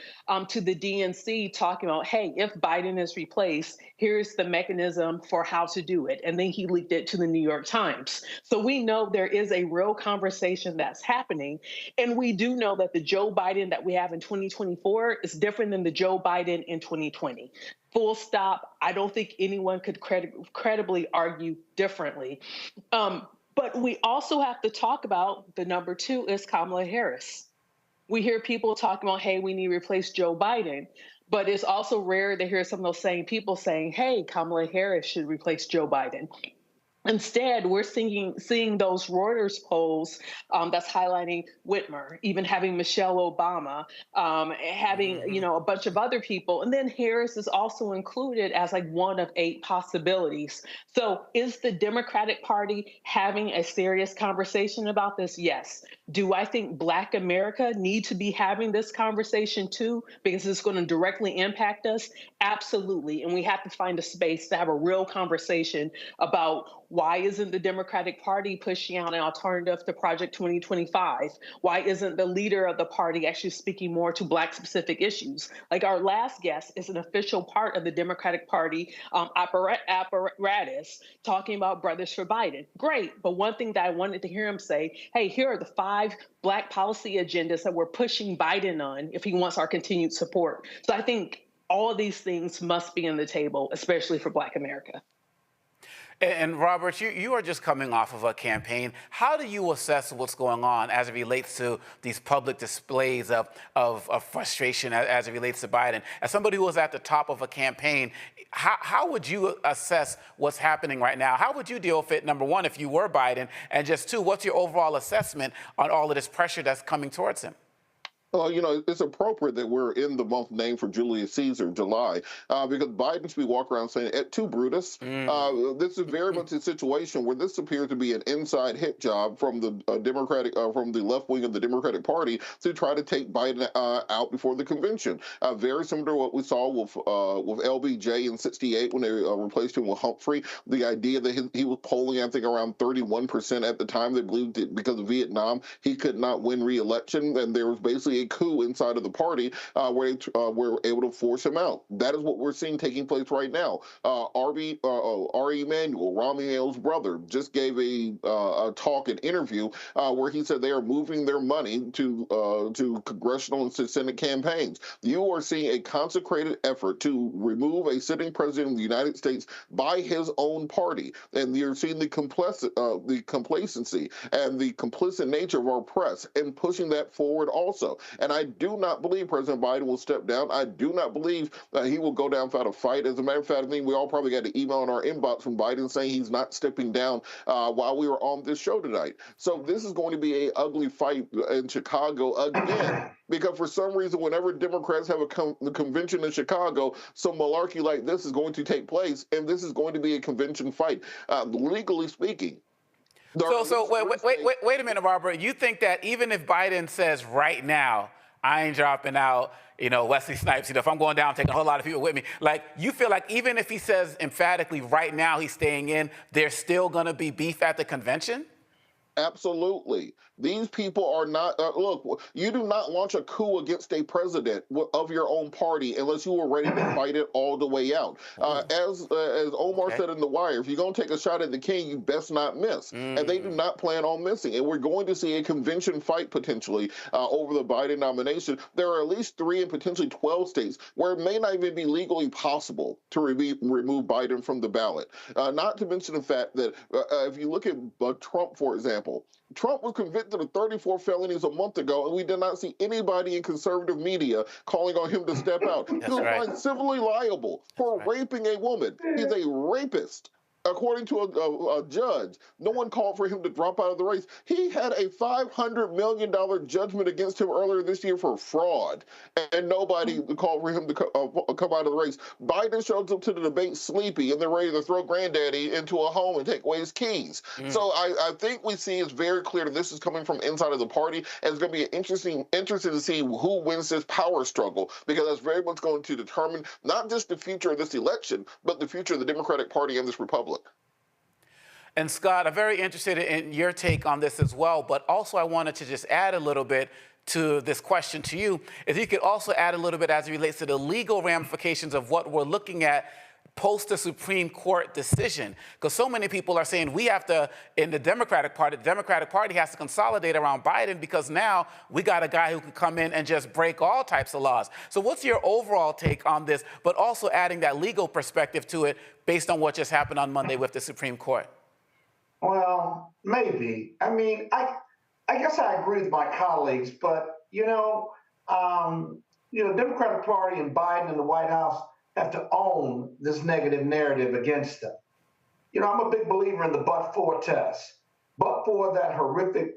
to the DNC talking about, hey, if Biden is replaced, here's the mechanism for how to do it. And then he leaked it to the New York Times. So we know there is a real conversation that's happening. And we do know that the Joe Biden that we have in 2024 is different than the Joe Biden in 2020. Full stop. I don't think anyone could credibly argue differently. But we also have to talk about the number two is Kamala Harris. We hear people talking about, hey, we need to replace Joe Biden. But it's also rare to hear some of those same people saying, hey, Kamala Harris should replace Joe Biden. Instead, we're seeing those Reuters polls that's highlighting Whitmer, even having Michelle Obama, having a bunch of other people, and then Harris is also included as like one of 8 possibilities. So, is the Democratic Party having a serious conversation about this? Yes. Do I think Black America need to be having this conversation too, because it's going to directly impact us? Absolutely, and we have to find a space to have a real conversation about why isn't the Democratic Party pushing out an alternative to Project 2025? Why isn't the leader of the party actually speaking more to Black specific issues? Like our last guest is an official part of the Democratic Party apparatus talking about Brothas For Biden. Great, but one thing that I wanted to hear him say, hey, here are the 5 Black policy agendas that we're pushing Biden on if he wants our continued support. So I think all of these things must be on the table, especially for Black America. And Robert, you are just coming off of a campaign. How do you assess what's going on as it relates to these public displays of frustration as it relates to Biden? As somebody who was at the top of a campaign, how would you assess what's happening right now? How would you deal with it, number one, if you were Biden? And just two, what's your overall assessment on all of this pressure that's coming towards him? Well, it's appropriate that we're in the month named for Julius Caesar, July, because Biden should be walking around saying, "Et tu, Brutus." This is very much a situation where this appears to be an inside hit job from the from the left wing of the Democratic Party to try to take Biden out before the convention. Very similar to what we saw with LBJ in '68 when they replaced him with Humphrey. The idea that he was polling, I think, around 31% at the time. They believed that because of Vietnam, he could not win re-election, and there was basically a coup inside of the party where they were able to force him out. That is what we're seeing taking place right now. R.E. Emanuel, Rahm Emanuel's brother, just gave a talk, an interview, where he said they are moving their money to congressional and Senate campaigns. You are seeing a consecrated effort to remove a sitting president of the United States by his own party, and you're seeing the complacency and the complicit nature of our press in pushing that forward also. And I do not believe President Biden will step down. I do not believe he will go down without a fight. As a matter of fact, I think we all probably got an email in our inbox from Biden saying he's not stepping down while we were on this show tonight. So this is going to be an ugly fight in Chicago again. Because for some reason, whenever Democrats have a convention in Chicago, some malarkey like this is going to take place, and this is going to be a convention fight, legally speaking. So wait a minute, Robert. You think that even if Biden says right now, I ain't dropping out, Wesley Snipes, if I'm going down, taking a whole lot of people with me, like, you feel like even if he says emphatically right now he's staying in, there's still going to be beef at the convention? Absolutely. These people are not, look, you do not launch a coup against a president of your own party unless you were ready to fight it all the way out. As Omar said in The Wire, if you're going to take a shot at the king, you best not miss. And they do not plan on missing. And we're going to see a convention fight potentially over the Biden nomination. There are at least 3 and potentially 12 states where it may not even be legally possible to remove Biden from the ballot. Not to mention the fact that if you look at Trump, for example, Trump was convicted of 34 felonies a month ago, and we did not see anybody in conservative media calling on him to step out. He was found civilly liable for raping a woman. He's a rapist. According to a judge, no one called for him to drop out of the race. He had a $500 million judgment against him earlier this year for fraud, and nobody called for him to come out of the race. Biden shows up to the debate sleepy, and they're ready to throw granddaddy into a home and take away his keys. So I think we see it's very clear that this is coming from inside of the party, and it's going to be interesting to see who wins this power struggle, because that's very much going to determine not just the future of this election, but the future of the Democratic Party and this republic. And Scott, I'm very interested in your take on this as well, but also I wanted to just add a little bit to this question to you. If you could also add a little bit as it relates to the legal ramifications of what we're looking at post the Supreme Court decision, because so many people are saying we have to, in the Democratic Party has to consolidate around Biden, because now we got a guy who can come in and just break all types of laws. So what's your overall take on this, but also adding that legal perspective to it based on what just happened on Monday with the Supreme Court? Well, maybe. I mean, I guess I agree with my colleagues, but Democratic Party and Biden and the White House have to own this negative narrative against them. I'm a big believer in the but-for test. But for that horrific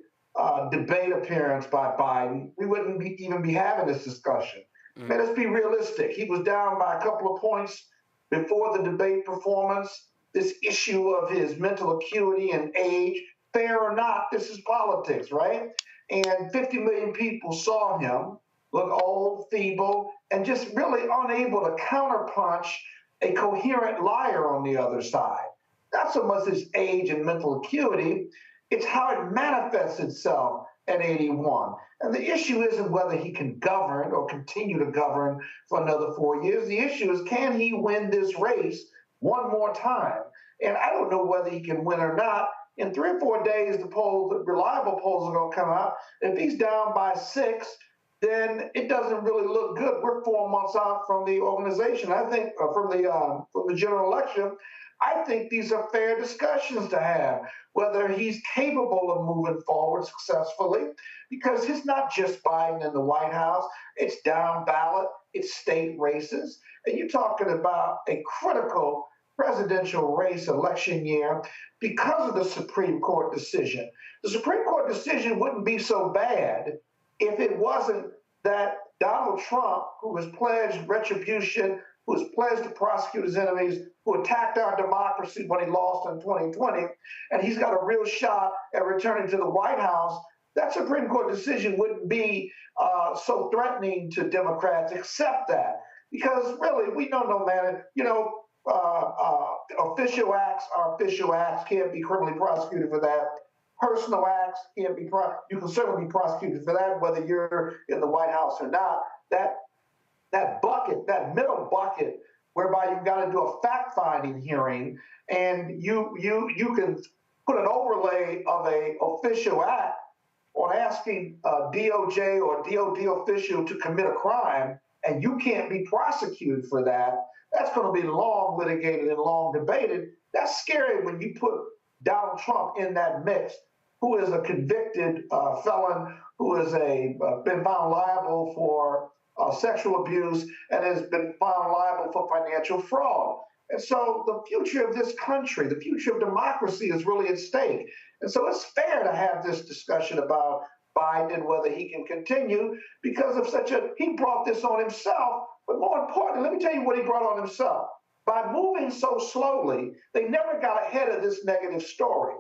debate appearance by Biden, we wouldn't even be having this discussion. Man, let's be realistic. He was down by a couple of points before the debate performance. This issue of his mental acuity and age, fair or not, this is politics, right? And 50 million people saw him look old, feeble, and just really unable to counterpunch a coherent liar on the other side. Not so much his age and mental acuity, it's how it manifests itself at 81. And the issue isn't whether he can govern or continue to govern for another 4 years. The issue is, can he win this race one more time? And I don't know whether he can win or not. In 3 or 4 days, the reliable polls are going to come out. If he's down by 6, then it doesn't really look good. We're 4 months out from the organization. I think from the general election. I think these are fair discussions to have, whether he's capable of moving forward successfully, because it's not just Biden and the White House. It's down ballot, it's state races. And you're talking about a critical presidential race election year because of the Supreme Court decision. The Supreme Court decision wouldn't be so bad if it wasn't that Donald Trump, who has pledged retribution, who has pledged to prosecute his enemies, who attacked our democracy when he lost in 2020, and he's got a real shot at returning to the White House. That Supreme Court decision wouldn't be so threatening to Democrats, except that. Because really, we know no matter, official acts are official acts, can't be criminally prosecuted for that. Personal acts can't be, you can certainly be prosecuted for that, whether you're in the White House or not. That bucket, that middle bucket, whereby you've got to do a fact-finding hearing, and you can put an overlay of a official act on asking a DOJ or DOD official to commit a crime, and you can't be prosecuted for that. That's going to be long litigated and long debated. That's scary when you put Donald Trump in that mix, who is a convicted felon, who has been found liable for sexual abuse and has been found liable for financial fraud. And so the future of this country, the future of democracy is really at stake. And so it's fair to have this discussion about Biden and whether he can continue because of he brought this on himself. But more importantly, let me tell you what he brought on himself. By moving so slowly, they never got ahead of this negative story.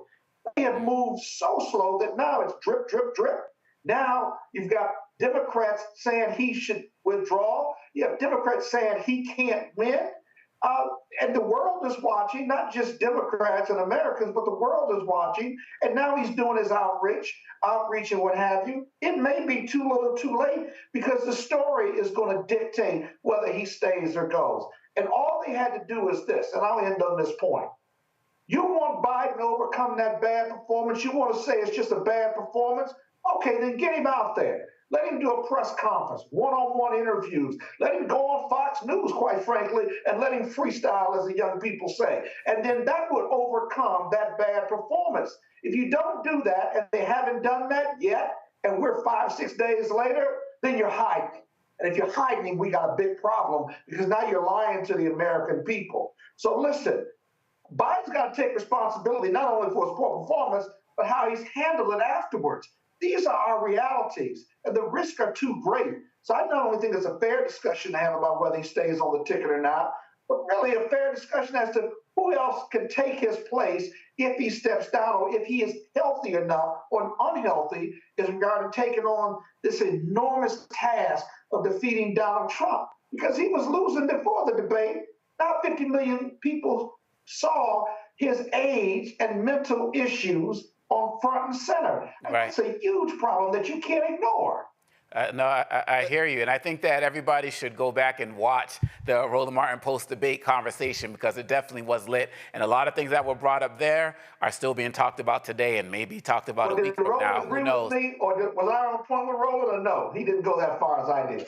They have moved so slow that now it's drip, drip, drip. Now you've got Democrats saying he should withdraw. You have Democrats saying he can't win. And the world is watching, not just Democrats and Americans, but the world is watching. And now he's doing his outreach and what have you. It may be too little too late because the story is going to dictate whether he stays or goes. And all they had to do is this, and I'll end on this point. You want Biden to overcome that bad performance? You want to say it's just a bad performance? Okay, then get him out there. Let him do a press conference, one-on-one interviews. Let him go on Fox News, quite frankly, and let him freestyle, as the young people say. And then that would overcome that bad performance. If you don't do that, and they haven't done that yet, and we're 5-6 days later, then you're hiding. And if you're hiding, we got a big problem because now you're lying to the American people. So listen, Biden's got to take responsibility not only for his poor performance, but how he's handled it afterwards. These are our realities, and the risks are too great. So I not only think it's a fair discussion to have about whether he stays on the ticket or not, but really a fair discussion as to who else can take his place if he steps down, or if he is healthy enough or unhealthy in regard to taking on this enormous task of defeating Donald Trump. Because he was losing before the debate. Now 50 million people saw his age and mental issues on front and center. Right. It's a huge problem that you can't ignore. No, I hear you. And I think that everybody should go back and watch the Roland Martin post-debate conversation, because it definitely was lit. And a lot of things that were brought up there are still being talked about today and maybe talked about a week from now. Who knows? With me, or was I on point with Roland, or no? He didn't go that far as I did.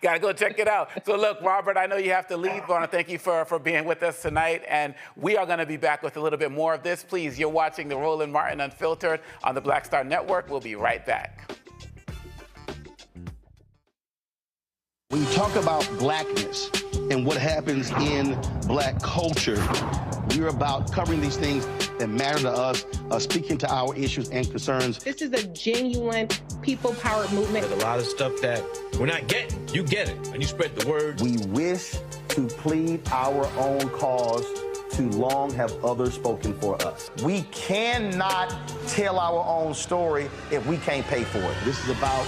Got to go check it out. So look, Robert, I know you have to leave. I want to thank you for being with us tonight. And we are going to be back with a little bit more of this. Please, you're watching the Roland Martin Unfiltered on the Black Star Network. We'll be right back. When you talk about blackness and what happens in black culture, we're about covering these things that matter to us, speaking to our issues and concerns. This is a genuine people-powered movement. There's a lot of stuff that we're not getting. You get it, and you spread the word. We wish to plead our own cause. Too long have others spoken for us. We cannot tell our own story if we can't pay for it. This is about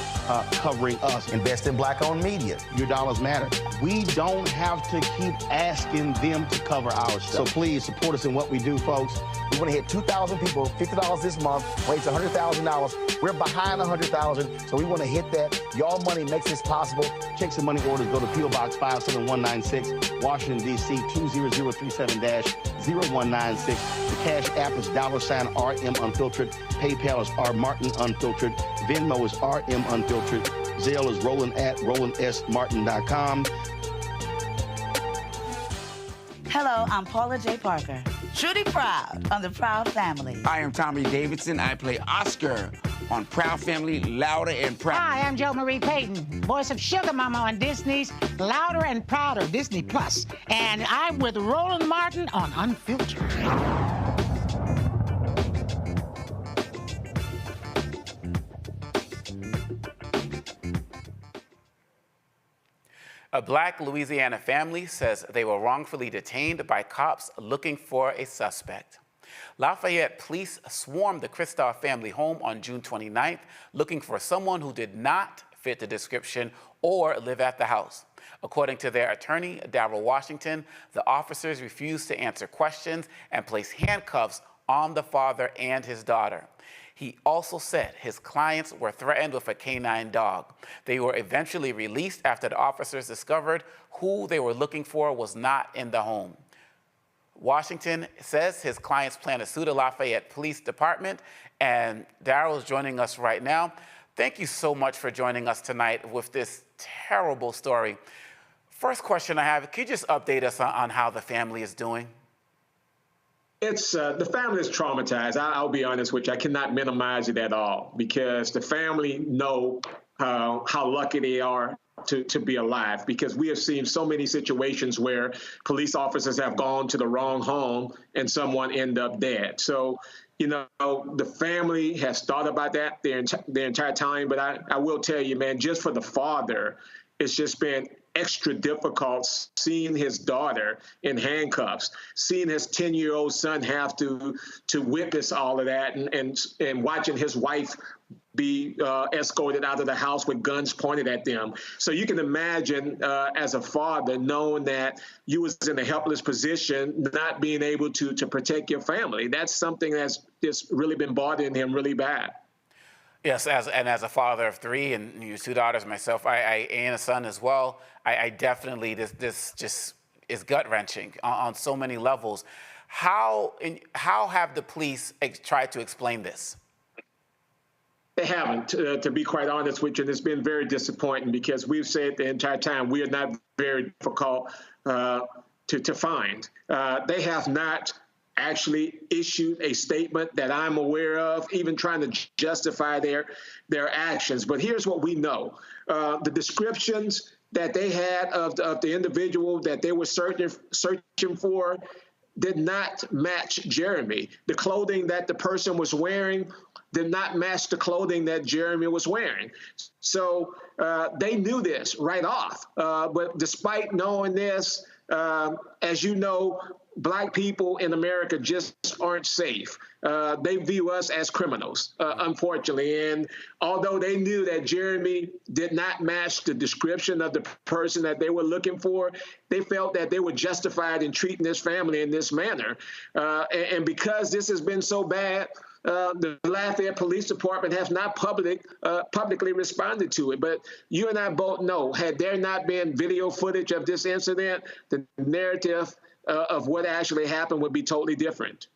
covering us. Invest in black-owned media. Your dollars matter. We don't have to keep asking them to cover our stuff. So please support us in what we do, folks. We want to hit 2,000 people, $50 this month, raise $100,000. We're behind 100,000, so we want to hit that. Y'all money makes this possible. Checks and money orders go to P.O. Box 57196, Washington, D.C. 20037-0196. The Cash App is $RM Unfiltered. PayPal is R Martin Unfiltered. Venmo is RM Unfiltered. Zelle is Roland at RolandSMartin.com. Hello, I'm Paula J. Parker. Truly proud on the Proud Family. I am Tommy Davidson. I play Oscar on Proud Family, Louder and Proud. Hi, I'm Jo Marie Payton, voice of Sugar Mama on Disney's Louder and Prouder, Disney Plus. And I'm with Roland Martin on Unfiltered. A Black Louisiana family says they were wrongfully detained by cops looking for a suspect. Lafayette police swarmed the Christoph family home on June 29th, looking for someone who did not fit the description or live at the house. According to their attorney, Darrell Washington, the officers refused to answer questions and placed handcuffs on the father and his daughter. He also said his clients were threatened with a canine dog. They were eventually released after the officers discovered who they were looking for was not in the home. Washington says his clients plan to sue the Lafayette Police Department, and Darrell is joining us right now. Thank you so much for joining us tonight with this terrible story. First question I have, can you just update us on how the family is doing? It's the family is traumatized. I'll be honest with you. I cannot minimize it at all, because the family know how lucky they are to be alive, because we have seen so many situations where police officers have gone to the wrong home and someone end up dead. So, you know, the family has thought about that their entire time. But I will tell you, man, just for the father, it's just been extra difficult seeing his daughter in handcuffs, seeing his 10-year-old son have to witness all of that, and watching his wife be escorted out of the house with guns pointed at them. So you can imagine as a father, knowing that you was in a helpless position, not being able to protect your family. That's something that's just really been bothering him really bad. Yes, as a father of three and your two daughters, myself, I and a son as well, I definitely, this just is gut-wrenching on so many levels. How have the police tried to explain this? They haven't, to be quite honest with you, and it's been very disappointing, because we've said the entire time we are not very difficult to find. They have not actually issued a statement that I'm aware of, even trying to justify their actions. But here's what we know. The descriptions that they had of the individual that they were searching for, did not match Jeremy. The clothing that the person was wearing did not match the clothing that Jeremy was wearing. So they knew this right off. But despite knowing this, as you know, Black people in America just aren't safe. They view us as criminals, unfortunately. And although they knew that Jeremy did not match the description of the person that they were looking for, they felt that they were justified in treating this family in this manner. And because this has been so bad, the Lafayette Police Department has not publicly responded to it. But you and I both know, had there not been video footage of this incident, the narrative of what actually happened would be totally different.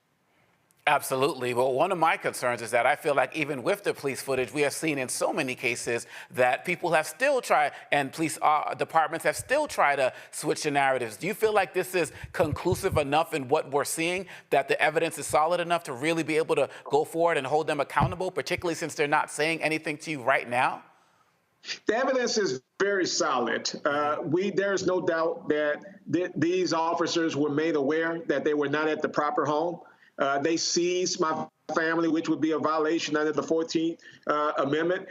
Absolutely. Well, one of my concerns is that I feel like even with the police footage, we have seen in so many cases that people have still tried, and police departments have still tried to switch the narratives. Do you feel like this is conclusive enough in what we're seeing, that the evidence is solid enough to really be able to go forward and hold them accountable, particularly since they're not saying anything to you right now? The evidence is very solid. There's no doubt that these officers were made aware that they were not at the proper home. They seized my family, which would be a violation under the 14th Amendment.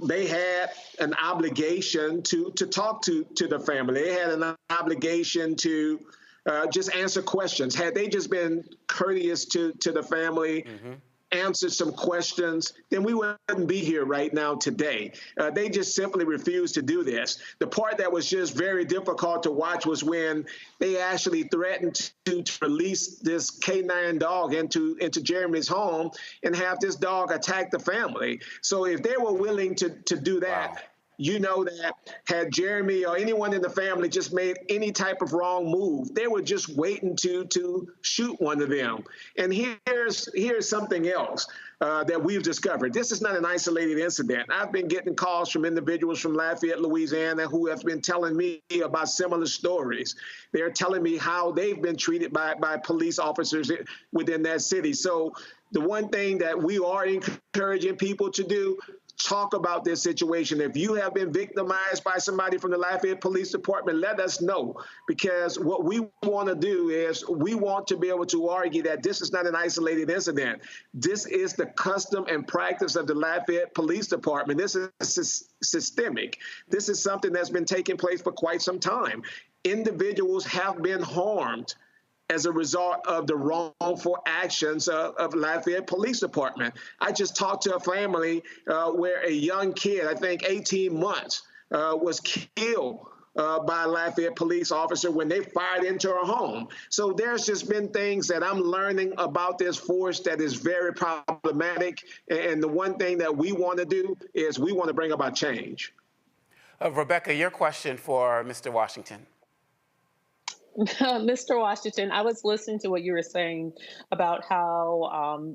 They had an obligation to talk to the family. They had an obligation to just answer questions. Had they just been courteous to the family, answered some questions, then we wouldn't be here right now today. They just simply refused to do this. The part that was just very difficult to watch was when they actually threatened to release this K9 dog into Jeremy's home and have this dog attack the family. So if they were willing to do that, wow, you know that had Jeremy or anyone in the family just made any type of wrong move, they were just waiting to shoot one of them. And here's something else that we've discovered. This is not an isolated incident. I've been getting calls from individuals from Lafayette, Louisiana, who have been telling me about similar stories. They're telling me how they've been treated by police officers within that city. So the one thing that we are encouraging people to do, talk about this situation. If you have been victimized by somebody from the Lafayette Police Department, let us know, because what we want to do is we want to be able to argue that this is not an isolated incident. This is the custom and practice of the Lafayette Police Department. This is systemic. This is something that's been taking place for quite some time. Individuals have been harmed as a result of the wrongful actions of Lafayette Police Department. I just talked to a family where a young kid, I think 18 months, was killed by a Lafayette police officer when they fired into her home. So there's just been things that I'm learning about this force that is very problematic. And the one thing that we want to do is we want to bring about change. Rebecca, your question for Mr. Washington. Mr. Washington, I was listening to what you were saying about how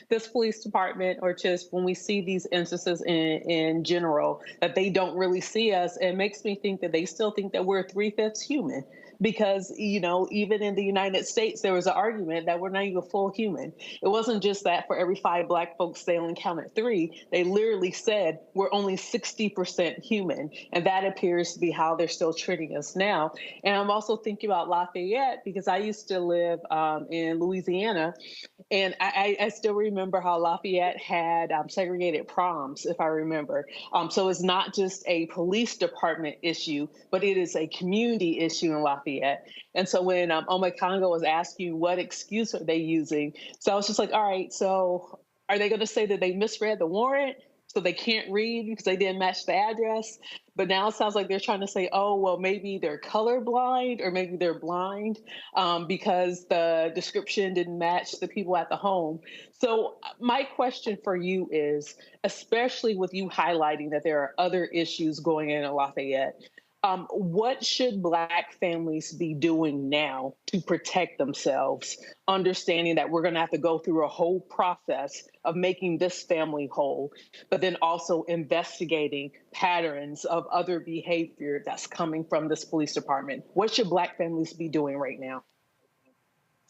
this police department, or just when we see these instances in general, that they don't really see us. It makes me think that they still think that we're 3/5 human. Because, you know, even in the United States, there was an argument that we're not even full human. It wasn't just that for every 5 Black folks, they only counted 3. They literally said we're only 60% human. And that appears to be how they're still treating us now. And I'm also thinking about Lafayette, because I used to live in Louisiana. And I still remember how Lafayette had segregated proms, if I remember. So it's not just a police department issue, but it is a community issue in Lafayette. And so when Ome Congo was asking what excuse are they using, so I was just like, all right, so are they going to say that they misread the warrant, so they can't read because they didn't match the address? But now it sounds like they're trying to say, oh, well, maybe they're colorblind, or maybe they're blind because the description didn't match the people at the home. So my question for you is, especially with you highlighting that there are other issues going in Lafayette, what should Black families be doing now to protect themselves, understanding that we're going to have to go through a whole process of making this family whole, but then also investigating patterns of other behavior that's coming from this police department? What should Black families be doing right now?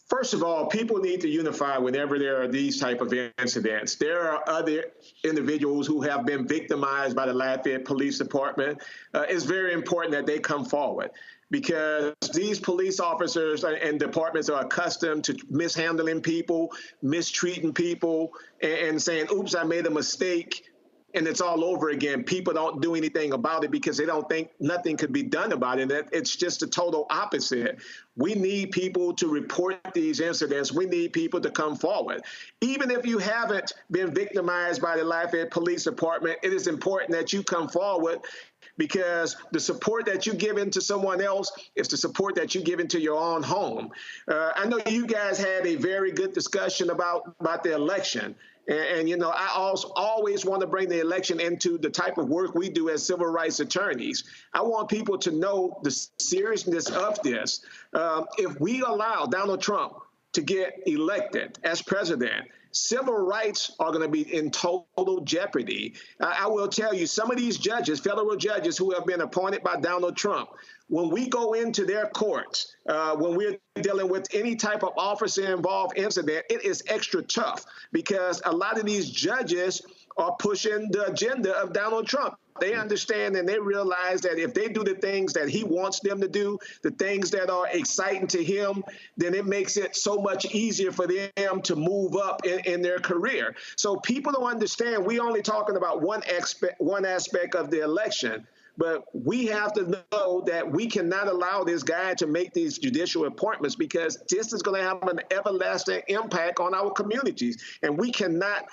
First of all, people need to unify whenever there are these type of incidents. There are other individuals who have been victimized by the Lafayette Police Department. It's very important that they come forward. because these police officers and departments are accustomed to mishandling people, mistreating people, and saying, oops, I made a mistake, and it's all over again. People don't do anything about it because they don't think nothing could be done about it. It's just the total opposite. We need people to report these incidents. We need people to come forward. Even if you haven't been victimized by the Lafayette Police Department, it is important that you come forward, because the support that you give into someone else is the support that you give into your own home. I know you guys had a very good discussion about the election. And, you know, I also always want to bring the election into the type of work we do as civil rights attorneys. I want people to know the seriousness of this. If we allow Donald Trump to get elected as president, civil rights are going to be in total jeopardy. I will tell you, some of these judges, federal judges who have been appointed by Donald Trump, when we go into their courts, when we're dealing with any type of officer-involved incident, it is extra tough because a lot of these judges are pushing the agenda of Donald Trump. They understand and they realize that if they do the things that he wants them to do, the things that are exciting to him, then it makes it so much easier for them to move up in their career. So people don't understand. We're only talking about one aspect of the election. But we have to know that we cannot allow this guy to make these judicial appointments, because this is going to have an everlasting impact on our communities. And we cannot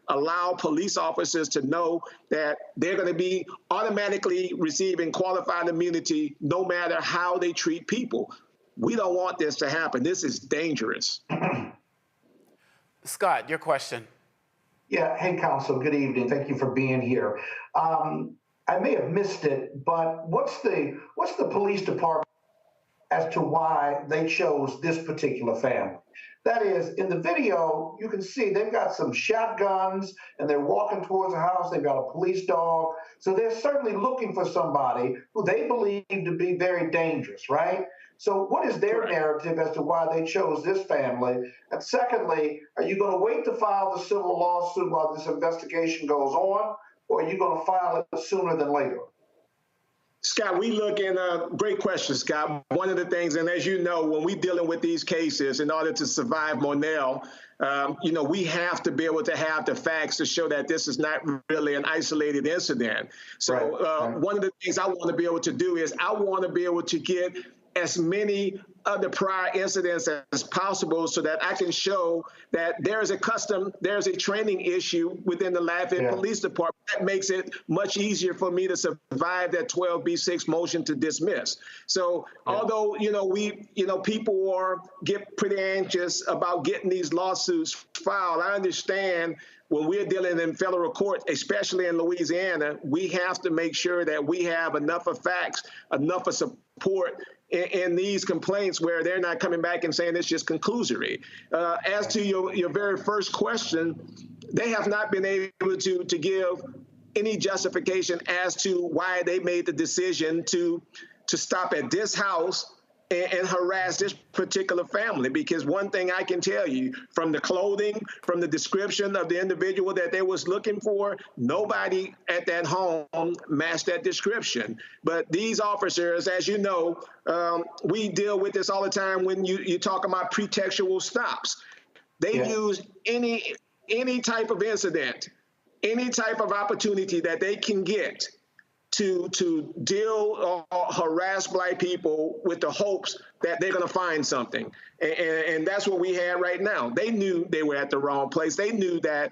allow police officers to know that they're going to be automatically receiving qualified immunity no matter how they treat people. We don't want this to happen. This is dangerous. Scott, your question. Yeah. Hey, Counsel. Good evening. Thank you for being here. I may have missed it, but what's the police department as to why they chose this particular family? That is, in the video, you can see they've got some shotguns and they're walking towards the house. They've got a police dog. So they're certainly looking for somebody who they believe to be very dangerous, right? So what is their narrative as to why they chose this family? And secondly, are you going to wait to file the civil lawsuit while this investigation goes on? Or are you going to file it sooner than later? Scott, we look in great question, Scott. One of the things, and as you know, when we're dealing with these cases, in order to survive Monell, you know, we have to be able to have the facts to show that this is not really an isolated incident. So one of the things I want to be able to do is I want to be able to get as many of the prior incidents as possible so that I can show that there's a training issue within the Lafayette Police Department that makes it much easier for me to survive that 12B6 motion to dismiss. So although, people get pretty anxious about getting these lawsuits filed, I understand when we're dealing in federal court, especially in Louisiana, we have to make sure that we have enough of facts, enough of support in these complaints where they're not coming back and saying it's just conclusory. As to your very first question, they have not been able to give any justification as to why they made the decision to stop at this house and harass this particular family. Because one thing I can tell you, from the clothing, from the description of the individual that they was looking for, nobody at that home matched that description. But these officers, as you know, we deal with this all the time when you talk about pretextual stops. They use any type of incident, any type of opportunity that they can get to deal or harass Black people with the hopes that they're going to find something. And that's what we had right now. They knew they were at the wrong place. They knew that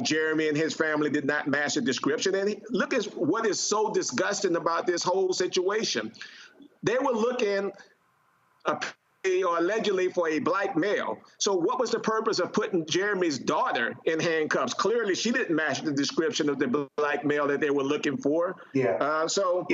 Jeremy and his family did not match the description. And look at what is so disgusting about this whole situation. They were looking or allegedly for a Black male. So what was the purpose of putting Jeremy's daughter in handcuffs? Clearly, she didn't match the description of the Black male that they were looking for. That's a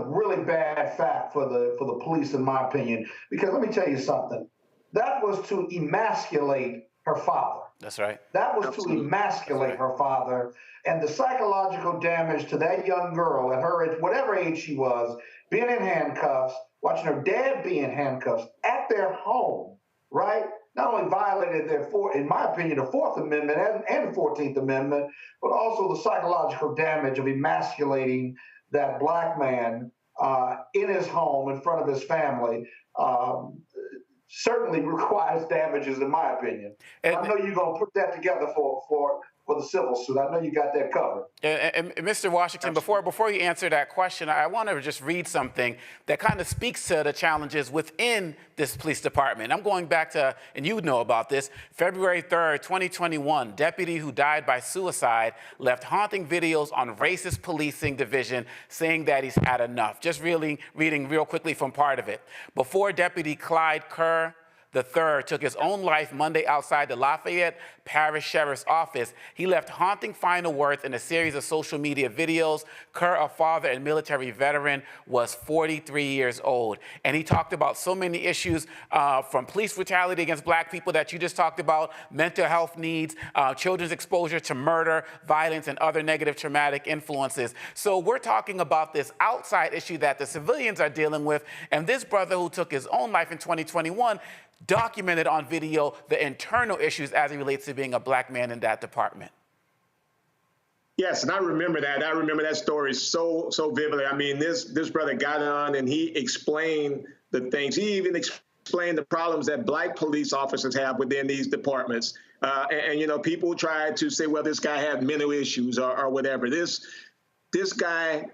really bad fact for the police, in my opinion. Because let me tell you something. That was to emasculate her father. That's right. That was to emasculate her father, and the psychological damage to that young girl at her age, whatever age she was, being in handcuffs, watching her dad be in handcuffs at their home, right? Not only violated in my opinion, the Fourth Amendment and the 14th Amendment, but also the psychological damage of emasculating that black man in his home in front of his family certainly requires damages, in my opinion. And I know you're going to put that together for the civil suit. I know you got that covered. And Mr. Washington, before you answer that question, I want to just read something that kind of speaks to the challenges within this police department. I'm going back to, and you know about this, February 3rd, 2021, deputy who died by suicide left haunting videos on racist policing division saying that he's had enough. Just really reading real quickly from part of it. Before Deputy Clyde Kerr III took his own life Monday outside the Lafayette Parish Sheriff's Office, he left haunting final words in a series of social media videos. Kerr, a father and military veteran, was 43 years old. And he talked about so many issues from police brutality against black people that you just talked about, mental health needs, children's exposure to murder, violence, and other negative traumatic influences. So we're talking about this outside issue that the civilians are dealing with. And this brother who took his own life in 2021 documented on video the internal issues as it relates to being a black man in that department. Yes, and I remember that. I remember that story so vividly. I mean, this brother got on and he explained the things. He even explained the problems that black police officers have within these departments. And you know, people try to say, well, this guy had mental issues or whatever. This guy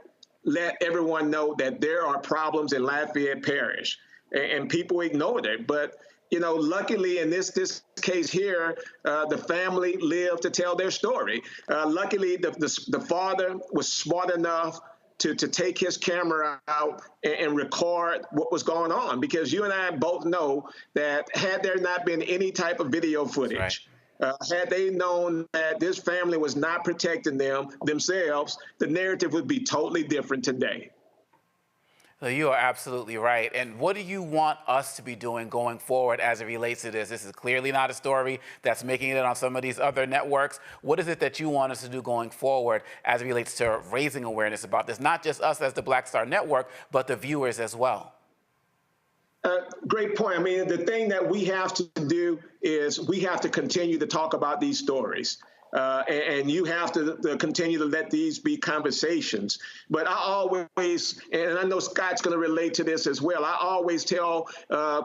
let everyone know that there are problems in Lafayette Parish, and people ignored it. But you know, luckily in this case here, the family lived to tell their story. Luckily, the father was smart enough to take his camera out and record what was going on, because you and I both know that had there not been any type of video footage, had they known that this family was not protecting themselves, the narrative would be totally different today. So you are absolutely right. And what do you want us to be doing going forward as it relates to this? This is clearly not a story that's making it on some of these other networks. What is it that you want us to do going forward as it relates to raising awareness about this? Not just us as the Black Star Network, but the viewers as well. Great point. I mean, the thing that we have to do is we have to continue to talk about these stories. And you have to continue to let these be conversations. But I always, and I know Scott's going to relate to this as well, I always tell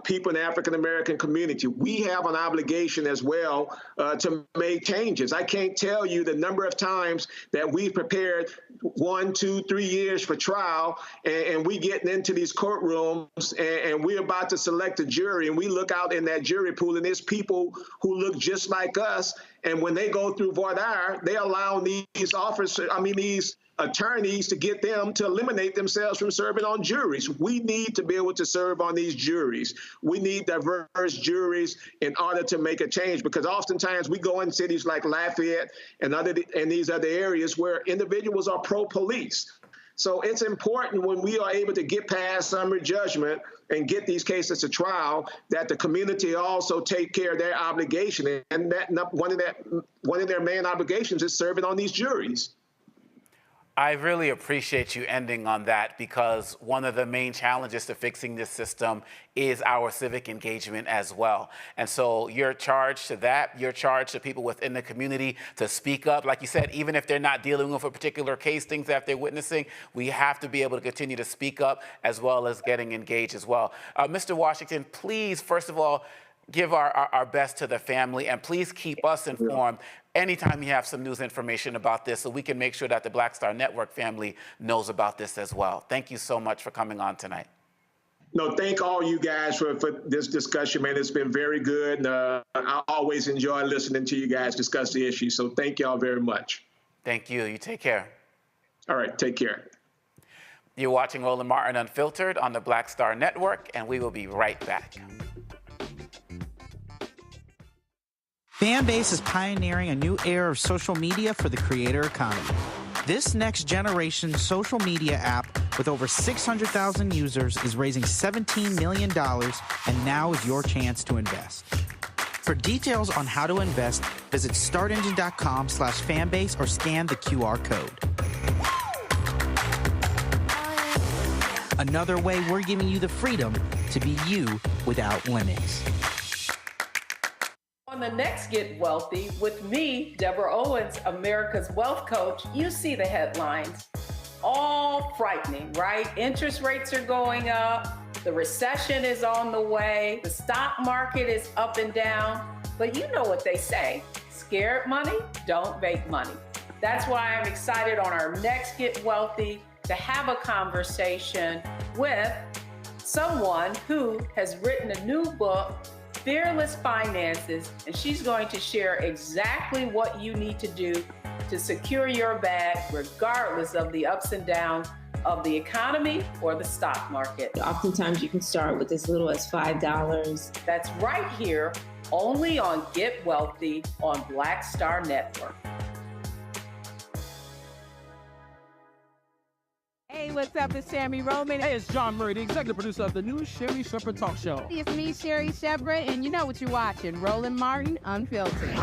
people in the African-American community, we have an obligation as well to make changes. I can't tell you the number of times that we've prepared 1, 2, 3 years for trial, and we getting into these courtrooms, and we're about to select a jury, and we look out in that jury pool, and there's people who look just like us. And when they go through voir dire, they allow these attorneys to get them to eliminate themselves from serving on juries. We need to be able to serve on these juries. We need diverse juries in order to make a change, because oftentimes we go in cities like Lafayette and these other areas where individuals are pro-police. So it's important when we are able to get past summary judgment and get these cases to trial that the community also take care of their obligation, and that one of their main obligations is serving on these juries. I really appreciate you ending on that, because one of the main challenges to fixing this system is our civic engagement as well. And so you're charged to that. You're charged to people within the community to speak up. Like you said, even if they're not dealing with a particular case, things that they're witnessing, we have to be able to continue to speak up as well as getting engaged as well. Mr. Washington, please, first of all, give our best to the family, and please keep us informed anytime you have some news information about this, so we can make sure that the Black Star Network family knows about this as well. Thank you so much for coming on tonight. No, thank all you guys for this discussion, man. It's been very good. And, I always enjoy listening to you guys discuss the issue. So thank y'all very much. Thank you. You take care. All right, take care. You're watching Roland Martin Unfiltered on the Black Star Network, and we will be right back. Fanbase is pioneering a new era of social media for the creator economy. This next generation social media app with over 600,000 users is raising $17 million, and now is your chance to invest. For details on how to invest, visit startengine.com/fanbase or scan the QR code. Another way we're giving you the freedom to be you without limits. On the next Get Wealthy with me, Deborah Owens, America's Wealth Coach, you see the headlines. all frightening, right? Interest rates are going up. The recession is on the way. The stock market is up and down. But you know what they say, scared money don't make money. That's why I'm excited on our next Get Wealthy to have a conversation with someone who has written a new book, Fearless Finances, and she's going to share exactly what you need to do to secure your bag regardless of the ups and downs of the economy or the stock market. Oftentimes you can start with as little as $5. That's right here, only on Get Wealthy on Black Star Network. Hey, what's up? It's Sammy Roman. Hey, it's John Murray, the executive producer of the new Sherry Shepherd Talk Show. It's me, Sherry Shepherd, and you know what you're watching, Roland Martin, Unfiltered.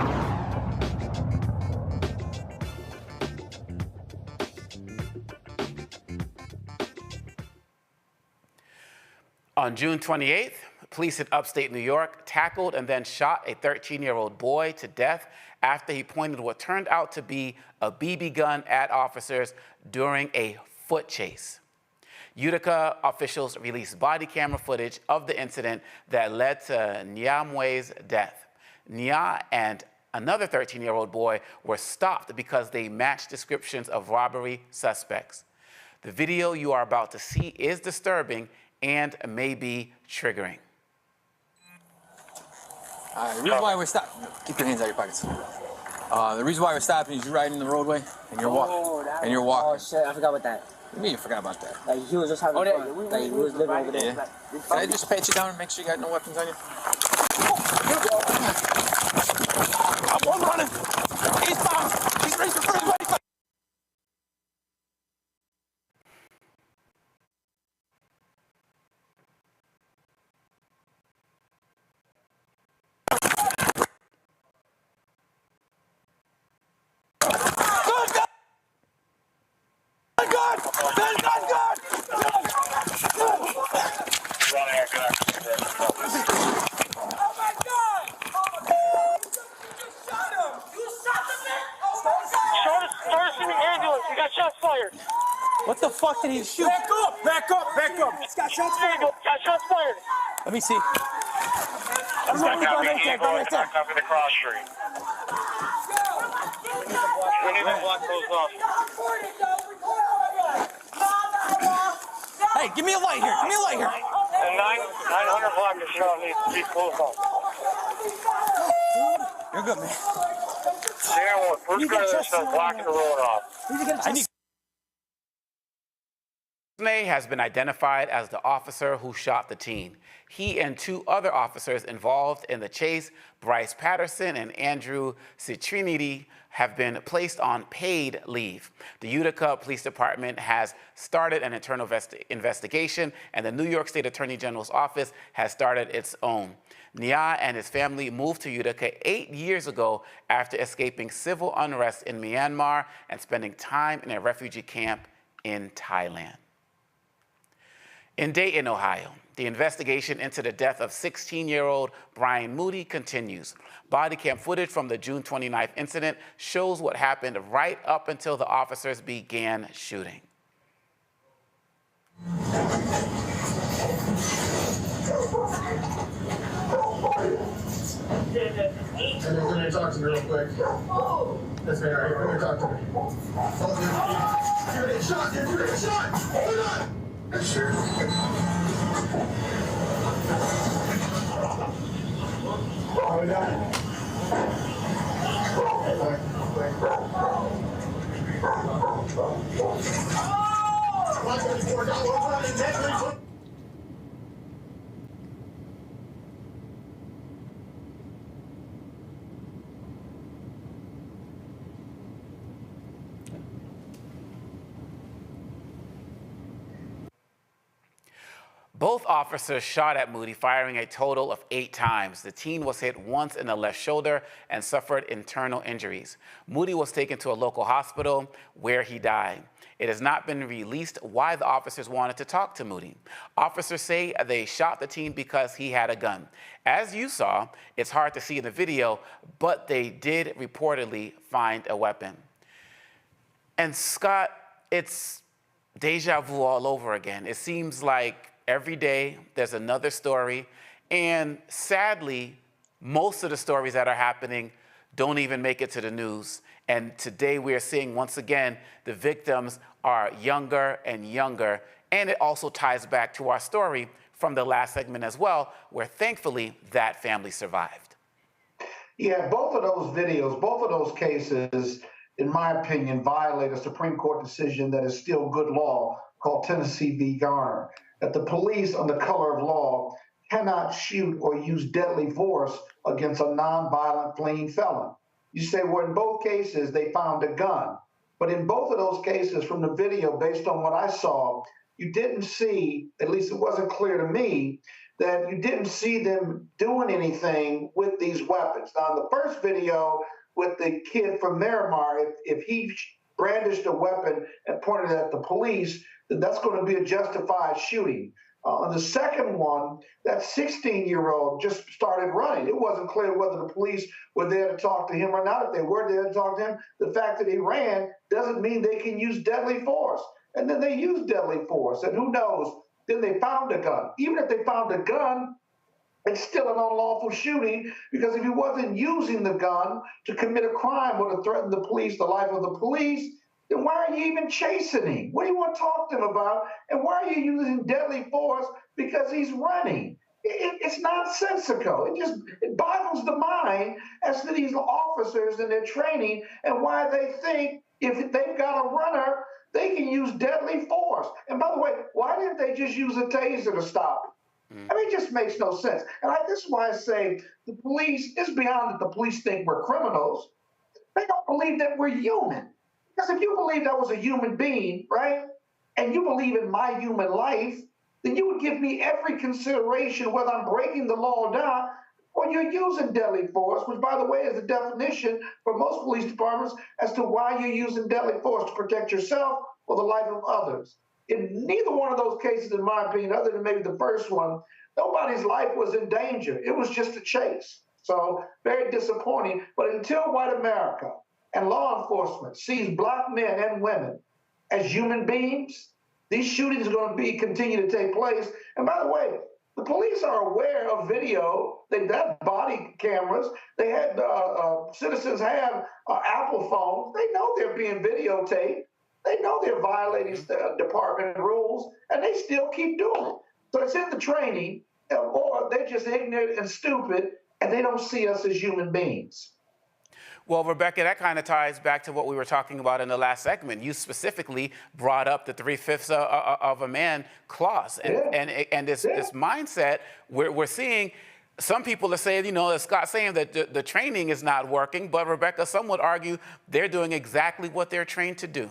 On June 28th, police in upstate New York tackled and then shot a 13-year-old boy to death after he pointed what turned out to be a BB gun at officers during a foot chase. Utica officials released body camera footage of the incident that led to Nyamwe's death. Nya and another 13-year-old boy were stopped because they matched descriptions of robbery suspects. The video you are about to see is disturbing and may be triggering. The reason why we're stopping, keep your hands out of your pockets. The reason why we're stopping is you're riding the roadway and you're walking. Oh shit, I forgot about that. What do you mean you forgot about that? Like he was just having fun. Like he was living over there. Yeah. Can I just pat you down and make sure you got no weapons on you? I'm running. He's bound. He's racing for his life. What the fuck did he shoot? Back up! Back up! Back up! He's got shots fired. Got shots fired. Let me see. He's right there. Copy the cross street. We need to block those off. Hey, give me a light here. Give me a light here. And 900 block of shot needs to be closed off. You're good, man. Darren, we're going to start blocking the road off. I need. May has been identified as the officer who shot the teen. He and two other officers involved in the chase, Bryce Patterson and Andrew Citrinity, have been placed on paid leave. The Utica Police Department has started an internal investigation, and the New York State Attorney General's office has started its own. Nya and his family moved to Utica 8 years ago after escaping civil unrest in Myanmar and spending time in a refugee camp in Thailand. In Dayton, Ohio, the investigation into the death of 16-year-old Brian Moody continues. Bodycam footage from the June 29th incident shows what happened right up until the officers began shooting. Come here, talk to me real quick. That's me, all right. Come here, talk to me. You're getting shot, dude. You're getting shot. Hold on. Sure. How we done? Both officers shot at Moody, firing a total of 8 times. The teen was hit once in the left shoulder and suffered internal injuries. Moody was taken to a local hospital where he died. It has not been released why the officers wanted to talk to Moody. Officers say they shot the teen because he had a gun. As you saw, it's hard to see in the video, but they did reportedly find a weapon. And Scott, it's deja vu all over again. It seems like every day there's another story, and sadly, most of the stories that are happening don't even make it to the news. And today we are seeing, once again, the victims are younger and younger, and it also ties back to our story from the last segment as well, where thankfully that family survived. Yeah, both of those videos, both of those cases, in my opinion, violate a Supreme Court decision that is still good law called Tennessee v. Garner, that the police under color of law cannot shoot or use deadly force against a nonviolent fleeing felon. You say, well, in both cases, they found a gun. But in both of those cases, from the video, based on what I saw, you didn't see, at least it wasn't clear to me, that you didn't see them doing anything with these weapons. Now, in the first video with the kid from Miramar, if he brandished a weapon and pointed it at the police, then that's going to be a justified shooting. On the second one, that 16-year-old just started running. It wasn't clear whether the police were there to talk to him or not. If they were there to talk to him, the fact that he ran doesn't mean they can use deadly force. And then they used deadly force, and who knows, then they found a gun. Even if they found a gun, it's still an unlawful shooting, because if he wasn't using the gun to commit a crime or to threaten the police, the life of the police, then why are you even chasing him? What do you want to talk to him about? And why are you using deadly force because he's running? It's nonsensical. It boggles the mind as to these officers and their training and why they think if they've got a runner, they can use deadly force. And by the way, why didn't they just use a taser to stop him? I mean, it just makes no sense. And this is why I say the police, it's beyond that the police think we're criminals. They don't believe that we're human. Because if you believed I was a human being, right, and you believe in my human life, then you would give me every consideration whether I'm breaking the law or not, or you're using deadly force, which, by the way, is the definition for most police departments as to why you're using deadly force, to protect yourself or the life of others. In neither one of those cases, in my opinion, other than maybe the first one, nobody's life was in danger. It was just a chase. So very disappointing. But until white America and law enforcement sees black men and women as human beings, these shootings are going to continue to take place. And by the way, the police are aware of video. They have body cameras. They had citizens have Apple phones. They know they're being videotaped. They know they're violating department rules, and they still keep doing it. So it's in the training, or they're just ignorant and stupid, and they don't see us as human beings. Well, Rebecca, that kind of ties back to what we were talking about in the last segment. You specifically brought up the 3/5 of a man clause. And this mindset, we're seeing some people are saying, as Scott's saying, that the training is not working. But, Rebecca, some would argue they're doing exactly what they're trained to do.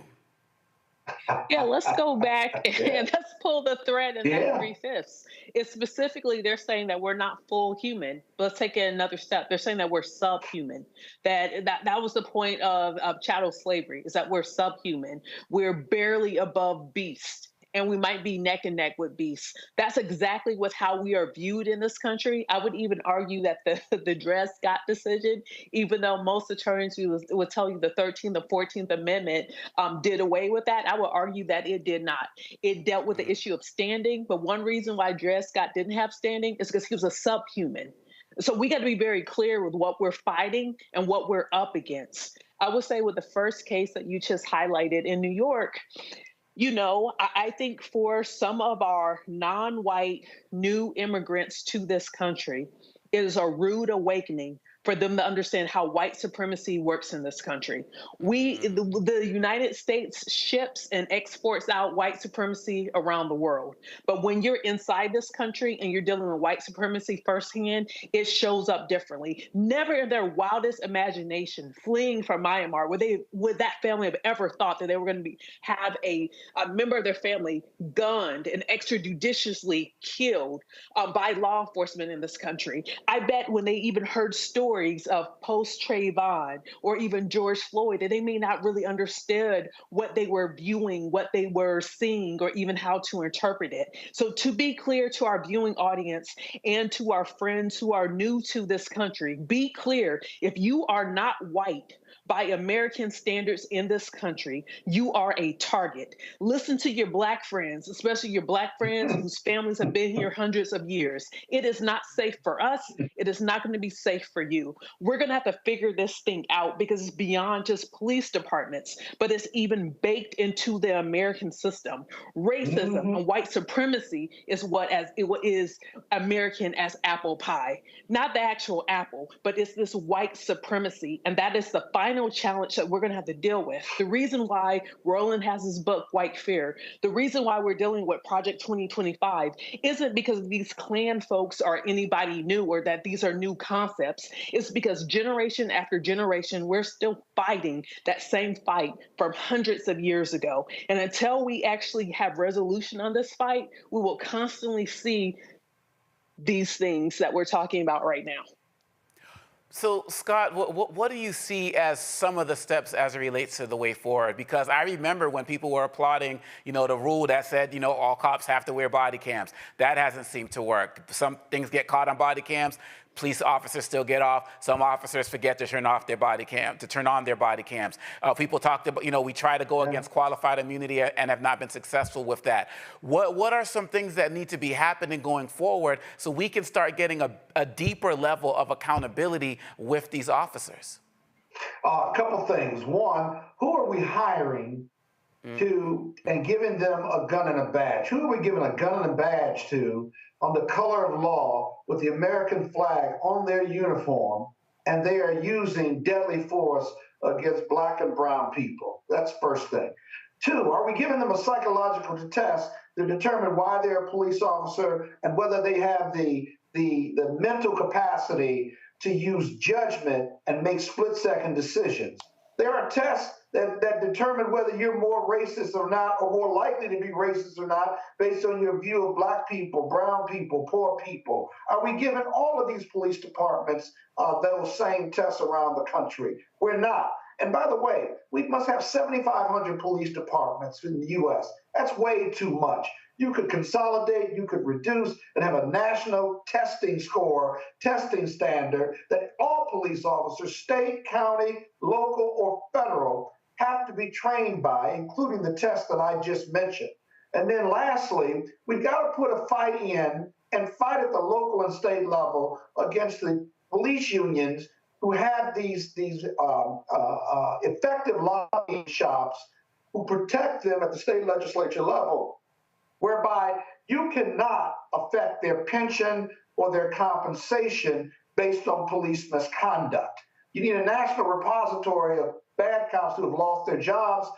Yeah, let's go back and let's pull the thread in that 3/5. It's specifically, they're saying that we're not full human. But let's take it another step. They're saying that we're subhuman. That was the point of chattel slavery, is that we're subhuman. We're barely above beast. And we might be neck and neck with beasts. That's exactly how we are viewed in this country. I would even argue that the Dred Scott decision, even though most attorneys would tell you the 13th, the 14th Amendment did away with that, I would argue that it did not. It dealt with the issue of standing, but one reason why Dred Scott didn't have standing is because he was a subhuman. So we got to be very clear with what we're fighting and what we're up against. I would say with the first case that you just highlighted in New York, I think for some of our non-white new immigrants to this country, it is a rude awakening for them to understand how white supremacy works in this country. The United States ships and exports out white supremacy around the world. But when you're inside this country and you're dealing with white supremacy firsthand, it shows up differently. Never in their wildest imagination, fleeing from Myanmar, would that family have ever thought that they were going to have a member of their family gunned and extrajudiciously killed by law enforcement in this country. I bet when they even heard stories of post-Trayvon or even George Floyd, that they may not really understood what they were viewing, what they were seeing, or even how to interpret it. So to be clear to our viewing audience and to our friends who are new to this country, be clear, if you are not white, By American standards in this country, you are a target. Listen to your Black friends, especially your Black friends whose families have been here hundreds of years. It is not safe for us. It is not going to be safe for you. We're going to have to figure this thing out because it's beyond just police departments, but it's even baked into the American system. Racism and white supremacy is what is American as apple pie. Not the actual apple, but it's this white supremacy. And that is the final challenge that we're going to have to deal with. The reason why Roland has his book, White Fear, the reason why we're dealing with Project 2025 isn't because these Klan folks are anybody new or that these are new concepts. It's because generation after generation, we're still fighting that same fight from hundreds of years ago. And until we actually have resolution on this fight, we will constantly see these things that we're talking about right now. So, Scott, what do you see as some of the steps as it relates to the way forward? Because I remember when people were applauding, the rule that said, all cops have to wear body cams. That hasn't seemed to work. Some things get caught on body cams. Police officers still get off. Some officers forget to turn on their body cams. People talked about, we try to go against qualified immunity and have not been successful with that. What are some things that need to be happening going forward so we can start getting a deeper level of accountability with these officers? A couple things. One, who are we hiring to and giving them a gun and a badge? Who are we giving a gun and a badge to on the color of law with the American flag on their uniform, and they are using deadly force against Black and brown people? That's first thing. Two, are we giving them a psychological test to determine why they're a police officer and whether they have the mental capacity to use judgment and make split-second decisions? There are tests that determine whether you're more racist or not, or more likely to be racist or not, based on your view of Black people, brown people, poor people. Are we giving all of these police departments those same tests around the country? We're not. And by the way, we must have 7,500 police departments in the U.S. That's way too much. You could consolidate, you could reduce, and have a national testing standard that all police officers, state, county, local, or federal, have to be trained by, including the test that I just mentioned. And then lastly, we've got to put a fight in and fight at the local and state level against the police unions who have these effective lobbying shops who protect them at the state legislature level, whereby you cannot affect their pension or their compensation based on police misconduct. You need a national repository of bad cops who have lost their jobs,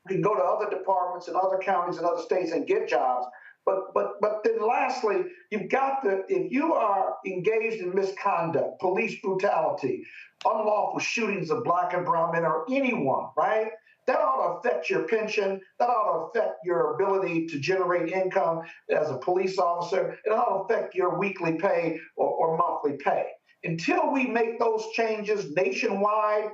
who can go to other departments in other counties and other states and get jobs. But then lastly, you've got to, if you are engaged in misconduct, police brutality, unlawful shootings of Black and brown men or anyone, right? That ought to affect your pension. That ought to affect your ability to generate income as a police officer. It ought to affect your weekly pay or monthly pay. Until we make those changes nationwide,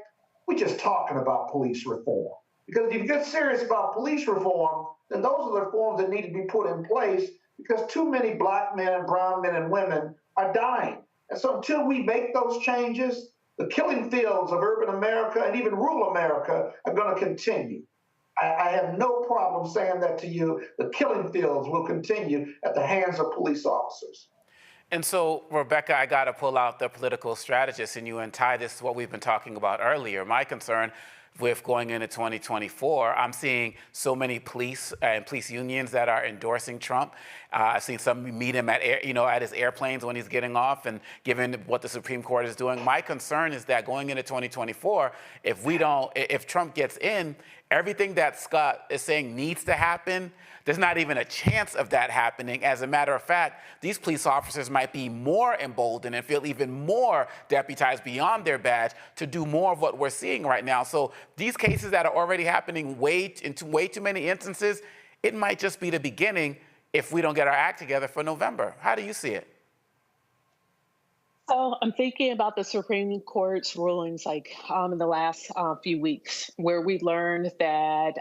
we're just talking about police reform. Because if you get serious about police reform, then those are the reforms that need to be put in place, because too many Black men and brown men and women are dying. And so until we make those changes, the killing fields of urban America and even rural America are going to continue. I have no problem saying that to you. The killing fields will continue at the hands of police officers. And so, Rebecca, I got to pull out the political strategist in you and tie this to what we've been talking about earlier. My concern with going into 2024, I'm seeing so many police and police unions that are endorsing Trump. I've seen some meet him at his airplanes when he's getting off, and given what the Supreme Court is doing, my concern is that going into 2024, if Trump gets in, everything that Scott is saying needs to happen, there's not even a chance of that happening. As a matter of fact, these police officers might be more emboldened and feel even more deputized beyond their badge to do more of what we're seeing right now. So these cases that are already happening in way too many instances, it might just be the beginning if we don't get our act together for November. How do you see it? So I'm thinking about the Supreme Court's rulings in the last few weeks, where we learned that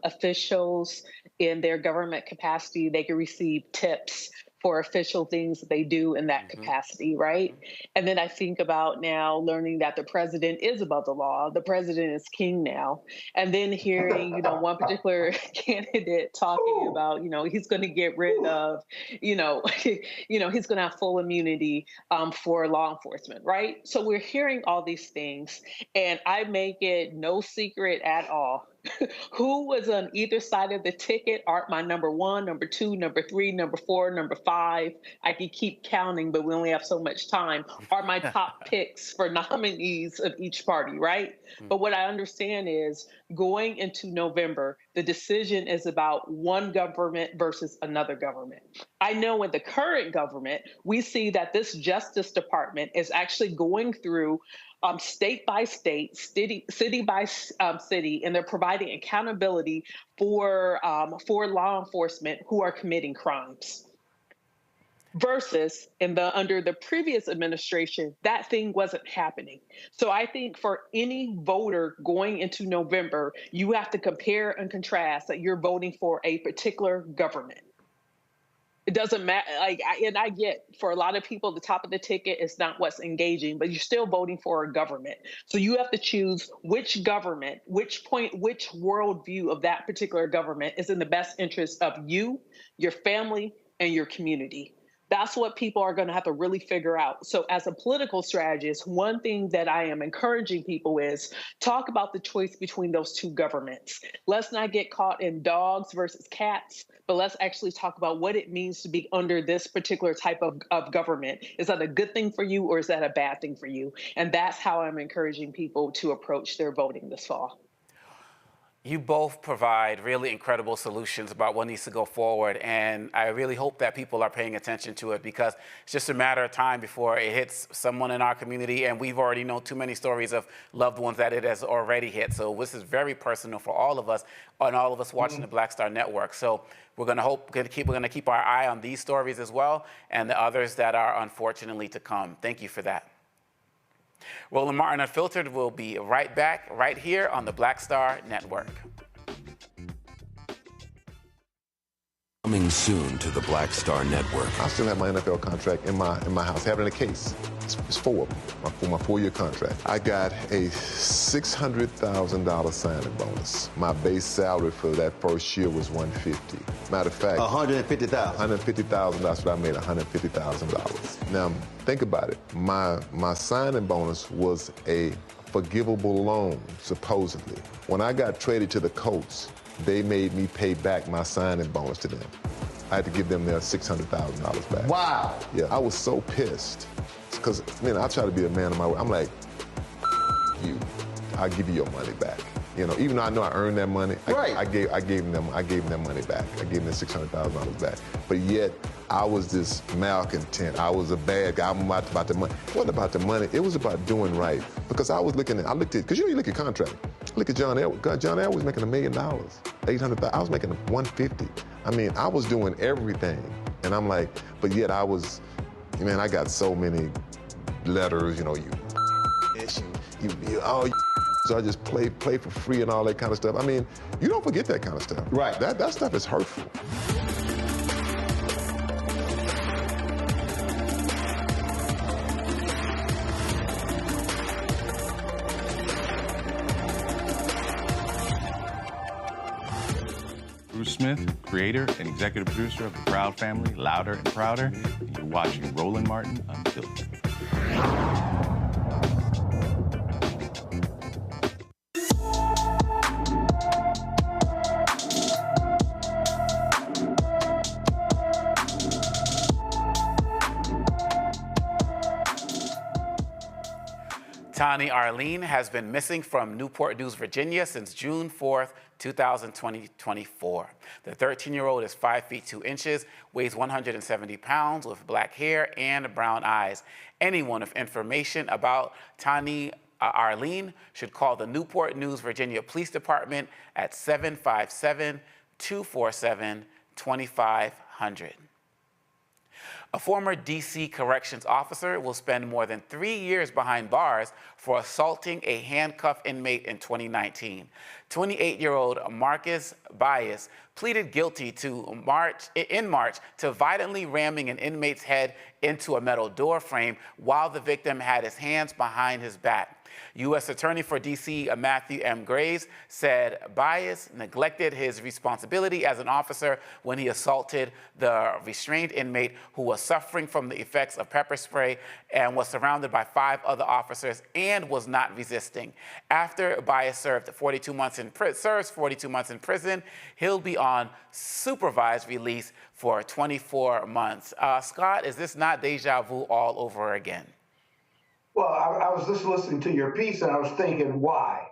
officials in their government capacity, they can receive tips for official things that they do in that capacity, right? And then I think about now learning that the president is above the law. The president is king now. And then hearing, one particular candidate talking about, he's going to get rid of, he's going to have full immunity for law enforcement, right? So we're hearing all these things, and I make it no secret at all who was on either side of the ticket are my number 1, number 2, number 3, number 4, number 5. I could keep counting, but we only have so much time. Are my top picks for nominees of each party, right? But what I understand is going into November, the decision is about one government versus another government. I know in the current government, we see that this Justice Department is actually going through state by state, city by city, and they're providing accountability for law enforcement who are committing crimes. Versus under the previous administration, that thing wasn't happening. So I think for any voter going into November, you have to compare and contrast that you're voting for a particular government. It doesn't matter. And I get for a lot of people, the top of the ticket is not what's engaging, but you're still voting for a government. So you have to choose which government, which worldview of that particular government is in the best interest of you, your family, and your community. That's what people are going to have to really figure out. So as a political strategist, one thing that I am encouraging people is talk about the choice between those two governments. Let's not get caught in dogs versus cats, but let's actually talk about what it means to be under this particular type of government. Is that a good thing for you, or is that a bad thing for you? And that's how I'm encouraging people to approach their voting this fall. You both provide really incredible solutions about what needs to go forward, and I really hope that people are paying attention to it, because it's just a matter of time before it hits someone in our community, and we've already known too many stories of loved ones that it has already hit. So this is very personal for all of us, and all of us watching the Black Star Network. So we're going to keep our eye on these stories as well, and the others that are unfortunately to come. Thank you for that. Roland Martin Unfiltered will be right back right here on the Black Star Network. Coming soon to the Black Star Network. I still have my NFL contract in my house. Having a case. It's 4 of them for my 4-year contract. I got a $600,000 signing bonus. My base salary for that first year was $150,000. Matter of fact, $150,000. $150,000. That's what I made. $150,000. Now think about it. My signing bonus was a forgivable loan, supposedly. When I got traded to the Colts, they made me pay back my signing bonus to them. I had to give them their $600,000 back. Wow. Yeah, I was so pissed. Because, I try to be a man of my word. I'm like, you, I'll give you your money back. Even though I know I earned that money, I gave them that money back. I gave them $600,000 back. But yet, I was this malcontent. I was a bad guy. I'm about the money. It wasn't about the money. It was about doing right. Because I looked at, because you look at contract. Look at John Edwards. John Edwards was making $1 million, $800,000. I was making $150,000. I was doing everything. And I'm like, but yet I was, I got so many letters, so I just play for free and all that kind of stuff. You don't forget that kind of stuff. Right. That stuff is hurtful. Bruce Smith, creator and executive producer of The Proud Family, Louder and Prouder, and you're watching Roland Martin Unfiltered. Tani Arlene has been missing from Newport News, Virginia since June 4th, 2024. The 13-year-old is 5 feet 2 inches, weighs 170 pounds, with black hair and brown eyes. Anyone with information about Tani Arlene should call the Newport News, Virginia Police Department at 757-247-2500. A former D.C. corrections officer will spend more than 3 years behind bars for assaulting a handcuffed inmate in 2019. 28-year-old Marcus Bias pleaded guilty in March to violently ramming an inmate's head into a metal door frame while the victim had his hands behind his back. U.S. Attorney for D.C. Matthew M. Graves said Bias neglected his responsibility as an officer when he assaulted the restrained inmate who was suffering from the effects of pepper spray and was surrounded by 5 other officers and was not resisting. After Bias served 42 months in prison, he'll be on supervised release for 24 months. Scott, is this not deja vu all over again? Well, I was just listening to your piece and I was thinking, why?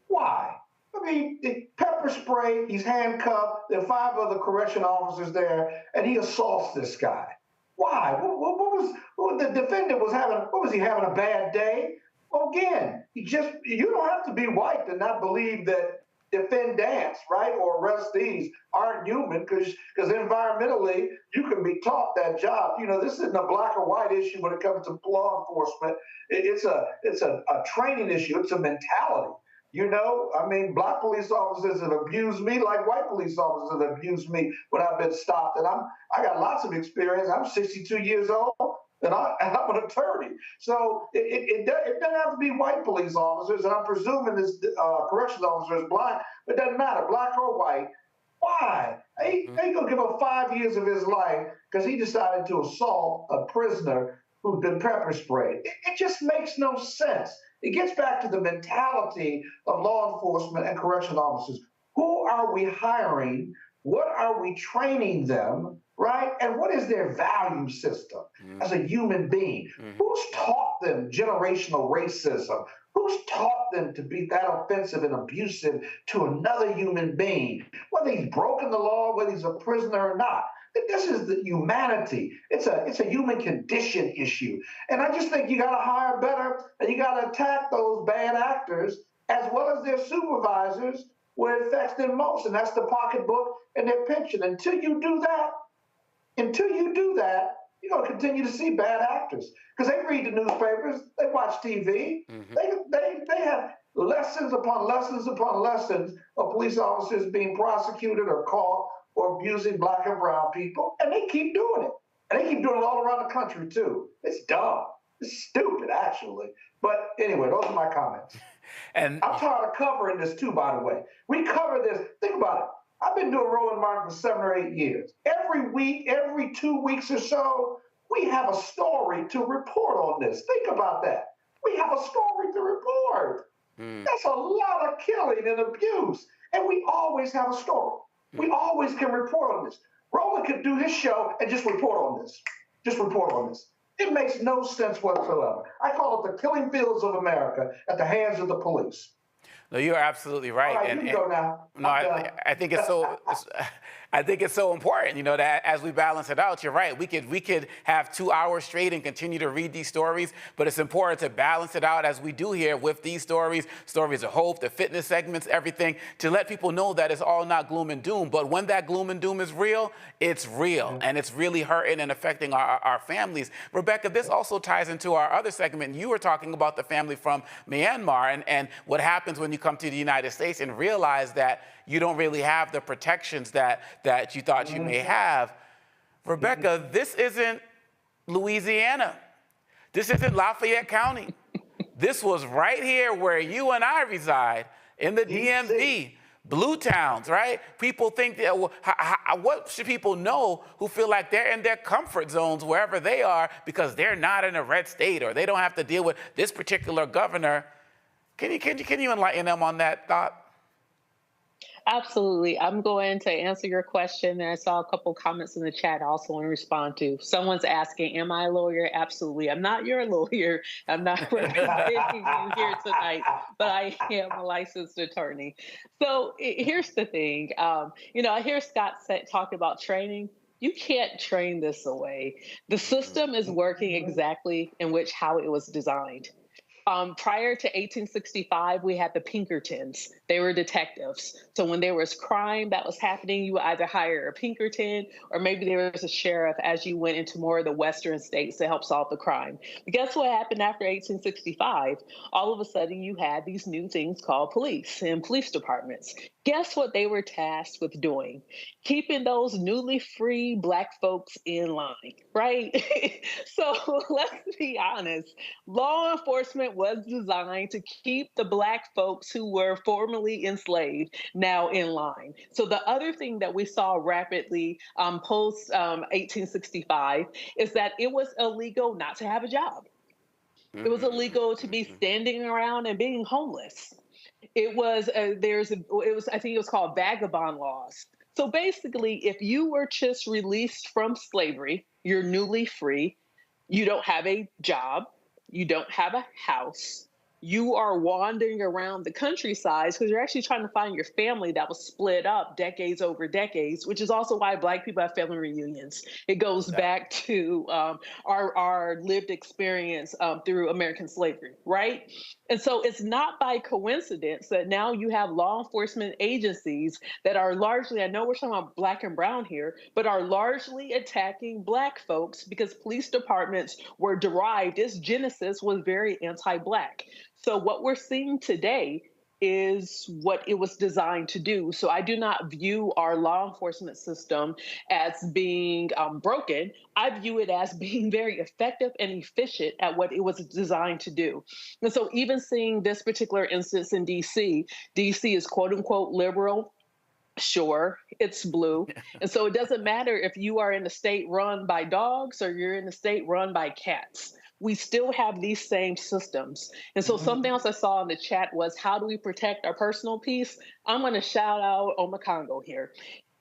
Why? I mean, the pepper spray, he's handcuffed, there are 5 other correction officers there, and he assaults this guy. Why? What the defendant was having, what was he having, a bad day? Well, again, you don't have to be white to not believe that defendants, right, or arrestees aren't human, because environmentally, you can be taught that job. You know, this isn't a black or white issue when it comes to law enforcement. It's a training issue. It's a mentality. You know, I mean, black police officers have abused me like white police officers have abused me when I've been stopped. And I got lots of experience. I'm 62 years old. And I'm an attorney. So it doesn't have to be white police officers, and I'm presuming this corrections officer is black, but it doesn't matter, black or white. Why? They gonna give him 5 years of his life because he decided to assault a prisoner who'd been pepper sprayed. It just makes no sense. It gets back to the mentality of law enforcement and correction officers. Who are we hiring? What are we training them? Right? And what is their value system as a human being? Who's taught them generational racism? Who's taught them to be that offensive and abusive to another human being? Whether he's broken the law, whether he's a prisoner or not. This is the humanity. It's a human condition issue. And I just think you got to hire better, and you got to attack those bad actors as well as their supervisors where it affects them most, and that's the pocketbook and their pension. Until you do that, you're going to continue to see bad actors because they read the newspapers, they watch TV, they have lessons upon lessons upon lessons of police officers being prosecuted or caught or abusing black and brown people, and they keep doing it. And they keep doing it all around the country, too. It's dumb. It's stupid, actually. But anyway, those are my comments. And I'm tired of covering this, too, by the way. We cover this. Think about it. I've been doing Roland Martin for 7 or 8 years. Every week, every 2 weeks or so, we have a story to report on this. Think about that. We have a story to report. That's a lot of killing and abuse. And we always have a story. We always can report on this. Roland could do his show and just report on this. Just report on this. It makes no sense whatsoever. I call it the killing fields of America at the hands of the police. No, you're absolutely right. All right, you can go now. No, I think it's so. I think it's so important, you know, that as we balance it out, you're right. We could have 2 hours straight and continue to read these stories, but it's important to balance it out as we do here with these stories of hope, the fitness segments, everything, to let people know that it's all not gloom and doom. But when that gloom and doom is real, it's real, and it's really hurting and affecting our families. Rebecca, this also ties into our other segment. You were talking about the family from Myanmar and what happens when you come to the United States and realize that you don't really have the protections that you thought you may have. Rebecca, this isn't Louisiana. This isn't Lafayette County. This was right here where you and I reside, in the DMV, blue towns, right? People think that, what should people know who feel like they're in their comfort zones wherever they are because they're not in a red state or they don't have to deal with this particular governor? Can you enlighten them on that thought? Absolutely. I'm going to answer your question. And I saw a couple comments in the chat I also want to respond to. Someone's asking, am I a lawyer? Absolutely. I'm not your lawyer. I'm not representing you here tonight, but I am a licensed attorney. So here's the thing. You know, I hear Scott talk about training. You can't train this away. The system is working exactly in how it was designed. Prior to 1865, we had the Pinkertons. They were detectives. So when there was crime that was happening, you would either hire a Pinkerton or maybe there was a sheriff as you went into more of the Western states to help solve the crime. But guess what happened after 1865? All of a sudden, you had these new things called police and police departments. Guess what they were tasked with doing? Keeping those newly free Black folks in line, right? So let's be honest. Law enforcement was designed to keep the Black folks who were formerly enslaved now in line. So the other thing that we saw rapidly post 1865 is that it was illegal not to have a job. It was illegal to be standing around and being homeless. It was I think it was called vagabond laws. So basically, if you were just released from slavery, you're newly free, you don't have a job, you don't have a house, you are wandering around the countryside because you're actually trying to find your family that was split up decades over decades, which is also why Black people have family reunions. It goes back to our lived experience through American slavery, right? And so it's not by coincidence that now you have law enforcement agencies that are largely, I know we're talking about Black and brown here, but are largely attacking Black folks because police departments were derived, its genesis was very anti-Black. So what we're seeing today is what it was designed to do. So I do not view our law enforcement system as being broken. I view it as being very effective and efficient at what it was designed to do. And so even seeing this particular instance in DC is quote unquote liberal. Sure, it's blue. And so it doesn't matter if you are in a state run by dogs or you're in a state run by cats. We still have these same systems. And so something else I saw in the chat was, how do we protect our personal peace? I'm going to shout out Omakongo here.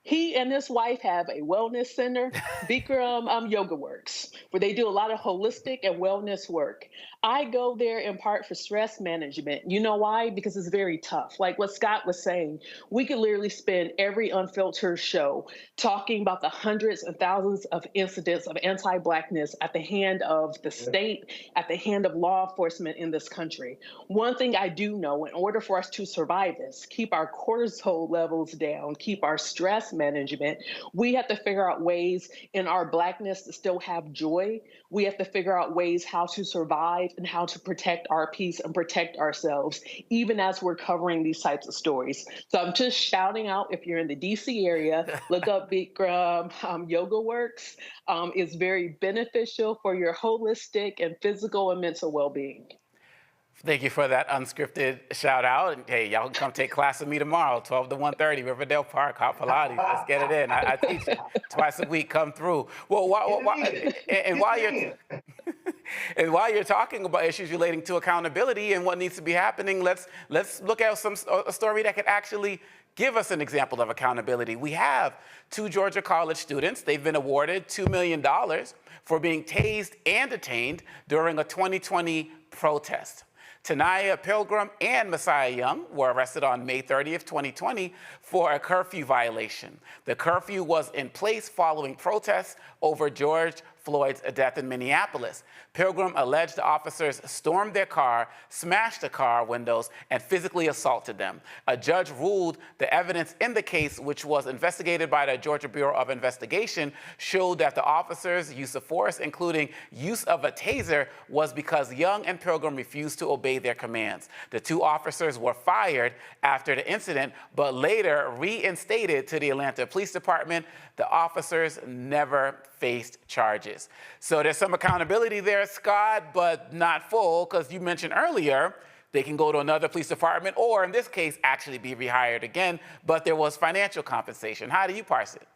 He and his wife have a wellness center, Bikram Yoga Works, where they do a lot of holistic and wellness work. I go there in part for stress management. You know why? Because it's very tough. Like what Scott was saying, we could literally spend every unfiltered show talking about the hundreds and thousands of incidents of anti-Blackness at the hand of the state, at the hand of law enforcement in this country. One thing I do know, in order for us to survive this, keep our cortisol levels down, keep our stress management, we have to figure out ways in our Blackness to still have joy. We have to figure out ways how to survive and how to protect our peace and protect ourselves, even as we're covering these types of stories. So I'm just shouting out, if you're in the DC area, look up Bikram Yoga Works. It's very beneficial for your holistic and physical and mental well-being. Thank you for that unscripted shout out. And hey, y'all can come take class with me tomorrow, 12 to 1:30, Riverdale Park, Hot Pilates. Let's get it in. I teach it twice a week. Come through. Well, and while you're talking about issues relating to accountability and what needs to be happening, let's look at a story that could actually give us an example of accountability. We have two Georgia college students. They've been awarded $2 million for being tased and detained during a 2020 protest. Tanaya Pilgrim and Messiah Young were arrested on May 30th, 2020 for a curfew violation. The curfew was in place following protests over George Floyd's death in Minneapolis. Pilgrim alleged the officers stormed their car, smashed the car windows, and physically assaulted them. A judge ruled the evidence in the case, which was investigated by the Georgia Bureau of Investigation, showed that the officers' use of force, including use of a taser, was because Young and Pilgrim refused to obey their commands. The two officers were fired after the incident, but later reinstated to the Atlanta Police Department. The officers never faced charges. So there's some accountability there, Scott, but not full, because you mentioned earlier they can go to another police department or, in this case, actually be rehired again, but there was financial compensation. How do you parse it?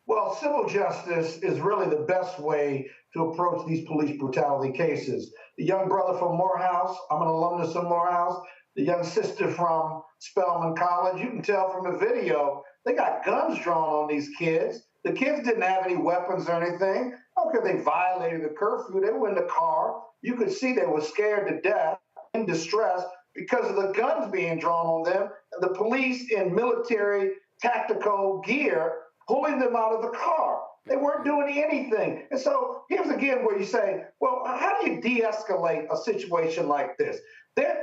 Well, civil justice is really the best way to approach these police brutality cases. The young brother from Morehouse, I'm an alumnus of Morehouse, the young sister from Spelman College, you can tell from the video, they got guns drawn on these kids. The kids didn't have any weapons or anything. Okay, they violated the curfew. They were in the car. You could see they were scared to death, in distress, because of the guns being drawn on them, and the police in military tactical gear pulling them out of the car. They weren't doing anything. And so here's again where you say, well, how do you de-escalate a situation like this?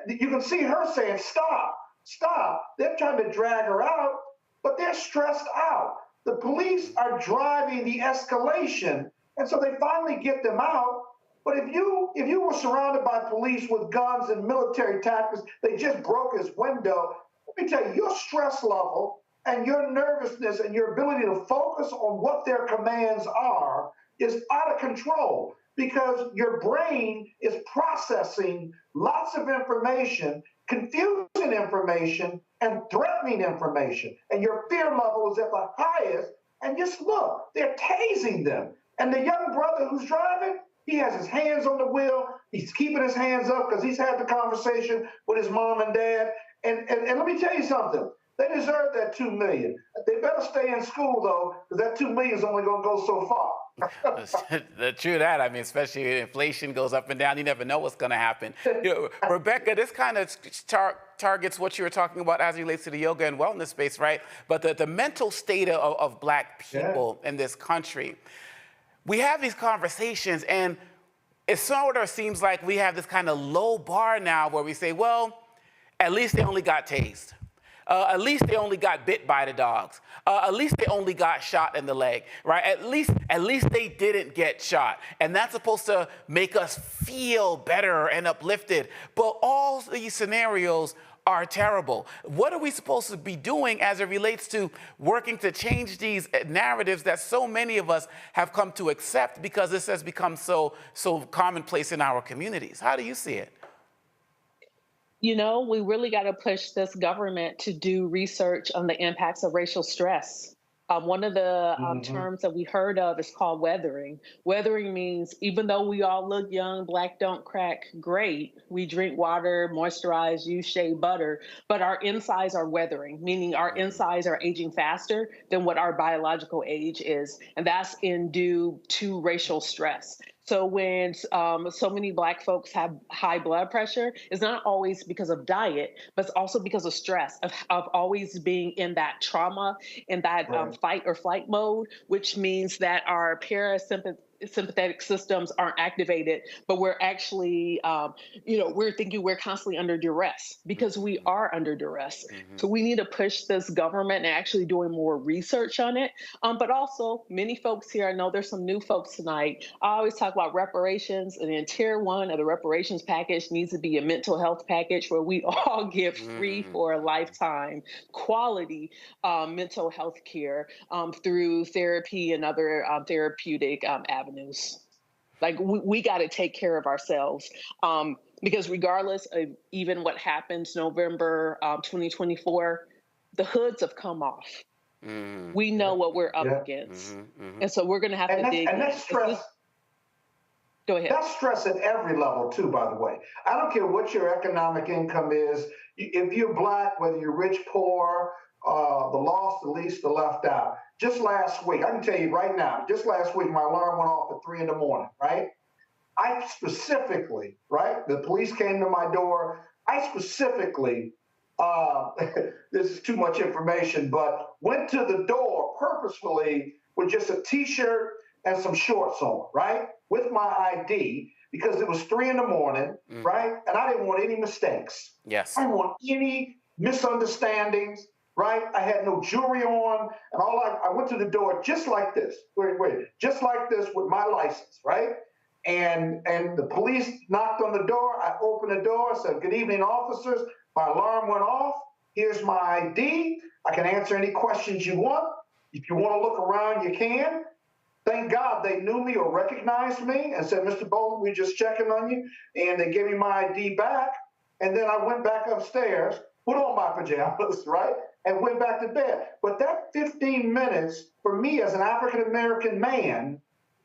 You can see her saying, stop, stop. They're trying to drag her out, but they're stressed out. The police are driving the escalation, and so they finally get them out. But if you were surrounded by police with guns and military tactics, they just broke his window, let me tell you, your stress level and your nervousness and your ability to focus on what their commands are is out of control because your brain is processing lots of information, confusing information, and threatening information. And your fear level is at the highest. And just look, they're tasing them. And the young brother who's driving, he has his hands on the wheel. He's keeping his hands up because he's had the conversation with his mom and dad. And let me tell you something. They deserve that $2 million. They better stay in school, though, because that $2 million is only going to go so far. True that. I mean, especially if inflation goes up and down, you never know what's going to happen. Rebecca, this kind of targets what you were talking about as it relates to the yoga and wellness space, right? But the mental state of Black people in this country. We have these conversations, and it sort of seems like we have this kind of low bar now where we say, well, at least they only got tased. At least they only got bit by the dogs. At least they only got shot in the leg, right? At least they didn't get shot. And that's supposed to make us feel better and uplifted. But all these scenarios are terrible. What are we supposed to be doing as it relates to working to change these narratives that so many of us have come to accept because this has become so commonplace in our communities? How do you see it? You know, we really got to push this government to do research on the impacts of racial stress. One of the terms that we heard of is called weathering. Weathering means even though we all look young, Black don't crack, great. We drink water, moisturize, use shea butter, but our insides are weathering, meaning our insides are aging faster than what our biological age is. And that's due to racial stress. So when so many Black folks have high blood pressure, it's not always because of diet, but it's also because of stress, of always being in that trauma, in that fight or flight mode, which means that our parasympathetic systems aren't activated, but we're actually, we're thinking we're constantly under duress because we are under duress. So we need to push this government and actually doing more research on it. But also many folks here, I know there's some new folks tonight. I always talk about reparations, and in tier 1 of the reparations package needs to be a mental health package where we all get free for a lifetime quality mental health care through therapy and other therapeutic avenues. Like we got to take care of ourselves because regardless of even what happens November 2024, the hoods have come off. We know what we're up against. And so we're going to have to dig. And that's stress. Go ahead. That's stress at every level too, by the way. I don't care what your economic income is. If you're Black, whether you're rich, poor, the lost, the least, the left out. Just last week, I can tell you right now, just last week, my alarm went off at 3 in the morning, right? I specifically, right? The police came to my door. I specifically, this is too much information, but went to the door purposefully with just a t-shirt and some shorts on, right? With my ID, because it was 3 in the morning, right? And I didn't want any mistakes. Yes. I didn't want any misunderstandings, right? I had no jewelry on, and I went to the door just like this. Just like this with my license, right? And the police knocked on the door. I opened the door, said, "Good evening, officers." My alarm went off. Here's my ID. I can answer any questions you want. If you want to look around, you can. Thank God they knew me or recognized me and said, "Mr. Bolden, we're just checking on you." And they gave me my ID back. And then I went back upstairs, put on my pajamas, right? And went back to bed. But that 15 minutes for me as an African-American man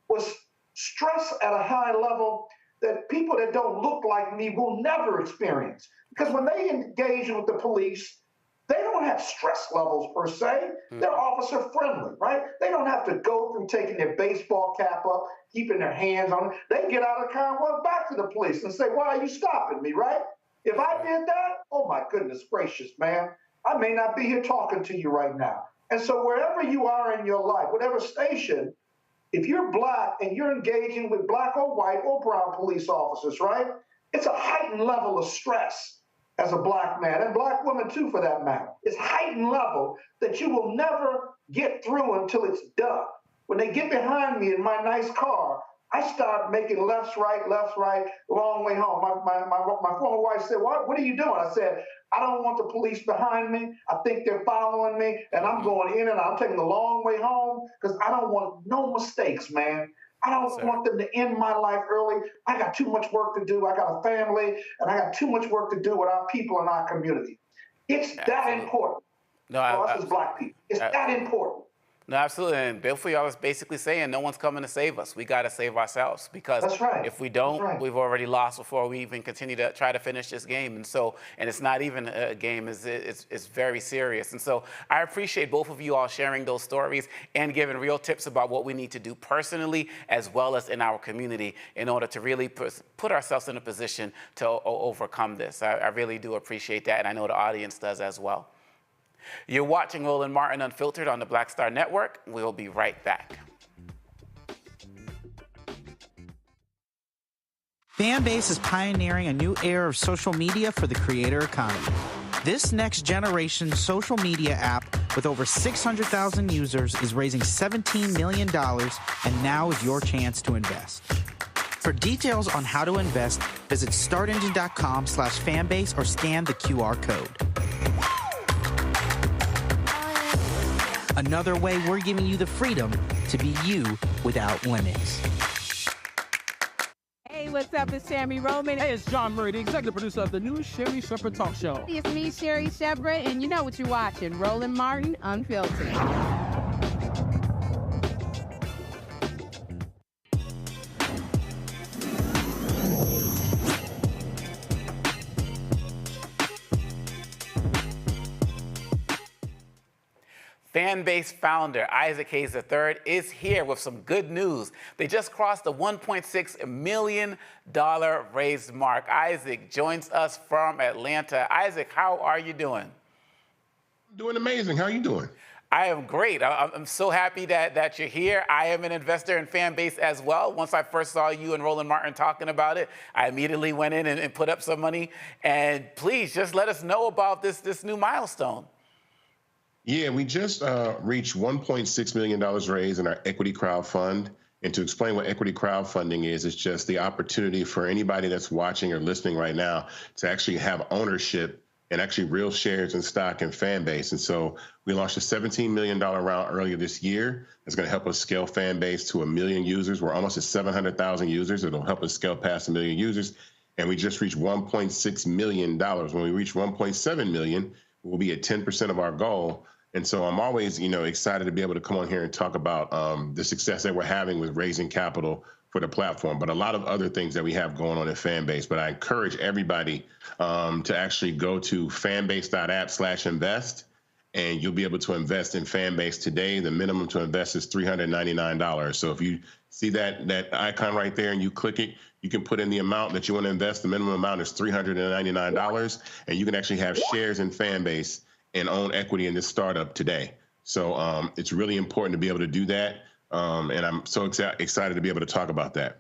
was stress at a high level that people that don't look like me will never experience. Because when they engage with the police, they don't have stress levels per se. They're officer friendly, right? They don't have to go through taking their baseball cap up, keeping their hands on it. They get out of the car and walk back to the police and say, "Why are you stopping me," right? If I did that, oh my goodness gracious, man, I may not be here talking to you right now. And so wherever you are in your life, whatever station, if you're Black and you're engaging with Black or white or brown police officers, right? It's a heightened level of stress as a Black man, and Black women too for that matter. It's heightened level that you will never get through until it's done. When they get behind me in my nice car, I started making lefts, right, long way home. My former wife said, what are you doing? I said, I don't want the police behind me. I think they're following me, and I'm going in and I'm taking the long way home because I don't want no mistakes, man. I don't want them to end my life early. I got too much work to do. I got a family, and I got too much work to do with our people in our community. It's that important for us as Black people. It's that important. No, absolutely. And Bill for y'all is basically saying no one's coming to save us. We got to save ourselves because if we don't, we've already lost before we even continue to try to finish this game. And so, and it's not even a game, it's very serious. And so I appreciate both of you all sharing those stories and giving real tips about what we need to do personally as well as in our community in order to really put ourselves in a position to overcome this. I really do appreciate that, and I know the audience does as well. You're watching Roland Martin Unfiltered on the Black Star Network. We'll be right back. Fanbase is pioneering a new era of social media for the creator economy. This next generation social media app with over 600,000 users is raising $17 million, and now is your chance to invest. For details on how to invest, visit startengine.com/fanbase or scan the QR code. Another way we're giving you the freedom to be you without limits. Hey, what's up? It's Sammy Roman. Hey, it's John Murray, the executive producer of the new Sherry Shepherd Talk Show. It's me, Sherry Shepherd, and you know what you're watching, Roland Martin Unfiltered. Fanbase founder Isaac Hayes III is here with some good news. They just crossed the $1.6 million raised mark. Isaac joins us from Atlanta. Isaac, how are you doing? Doing amazing. How are you doing? I am great. I'm so happy that you're here. I am an investor in Fanbase as well. Once I first saw you and Roland Martin talking about it, I immediately went in and put up some money. And please just let us know about this new milestone. Yeah, we just reached $1.6 million raised in our equity crowdfund. And to explain what equity crowdfunding is, it's just the opportunity for anybody that's watching or listening right now to actually have ownership and actually real shares in stock in Fanbase. And so we launched a $17 million round earlier this year. That's going to help us scale Fanbase to 1 million users. We're almost at 700,000 users. It'll help us scale past 1 million users. And we just reached $1.6 million. When we reach 1.7 million, we'll be at 10% of our goal. And so I'm always, excited to be able to come on here and talk about the success that we're having with raising capital for the platform, but a lot of other things that we have going on in Fanbase. But I encourage everybody to actually go to fanbase.app/invest, and you'll be able to invest in Fanbase today. The minimum to invest is $399. So if you see that icon right there and you click it, you can put in the amount that you want to invest. The minimum amount is $399, and you can actually have shares in Fanbase and own equity in this startup today. So it's really important to be able to do that. And I'm so excited to be able to talk about that.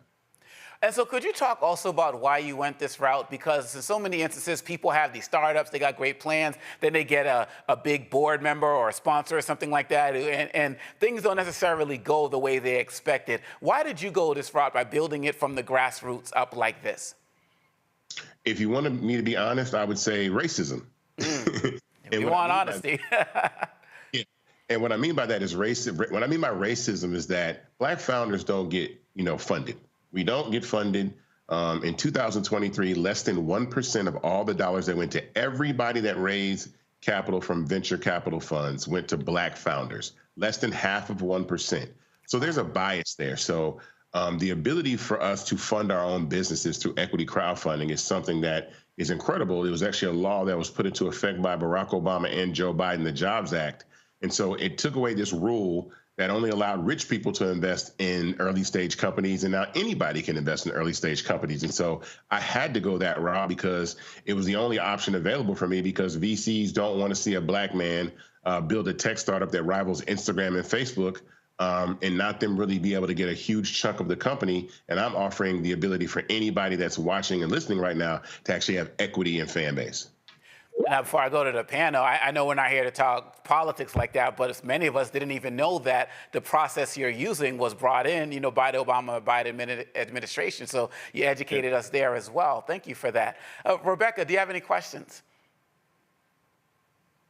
And so could you talk also about why you went this route? Because in so many instances, people have these startups, they got great plans, then they get a big board member or a sponsor or something like that, and things don't necessarily go the way they expected. Why did you go this route by building it from the grassroots up like this? If you wanted me to be honest, I would say racism. And you want honesty. Yeah. And what I mean by that is what I mean by racism is that Black founders don't get, funded. We don't get funded. In 2023, less than 1% of all the dollars that went to everybody that raised capital from venture capital funds went to Black founders. Less than half of 1%. So there's a bias there. So the ability for us to fund our own businesses through equity crowdfunding is something that is incredible. It was actually a law that was put into effect by Barack Obama and Joe Biden, the Jobs Act. And so it took away this rule that only allowed rich people to invest in early stage companies. And now anybody can invest in early stage companies. And so I had to go that route because it was the only option available for me, because VCs don't want to see a Black man build a tech startup that rivals Instagram and Facebook. And not them really be able to get a huge chunk of the company. And I'm offering the ability for anybody that's watching and listening right now to actually have equity in Fanbase. Now, before I go to the panel, I know we're not here to talk politics like that, but many of us didn't even know that the process you're using was brought in, by the Biden administration. So you educated us there as well. Thank you for that. Rebecca, do you have any questions?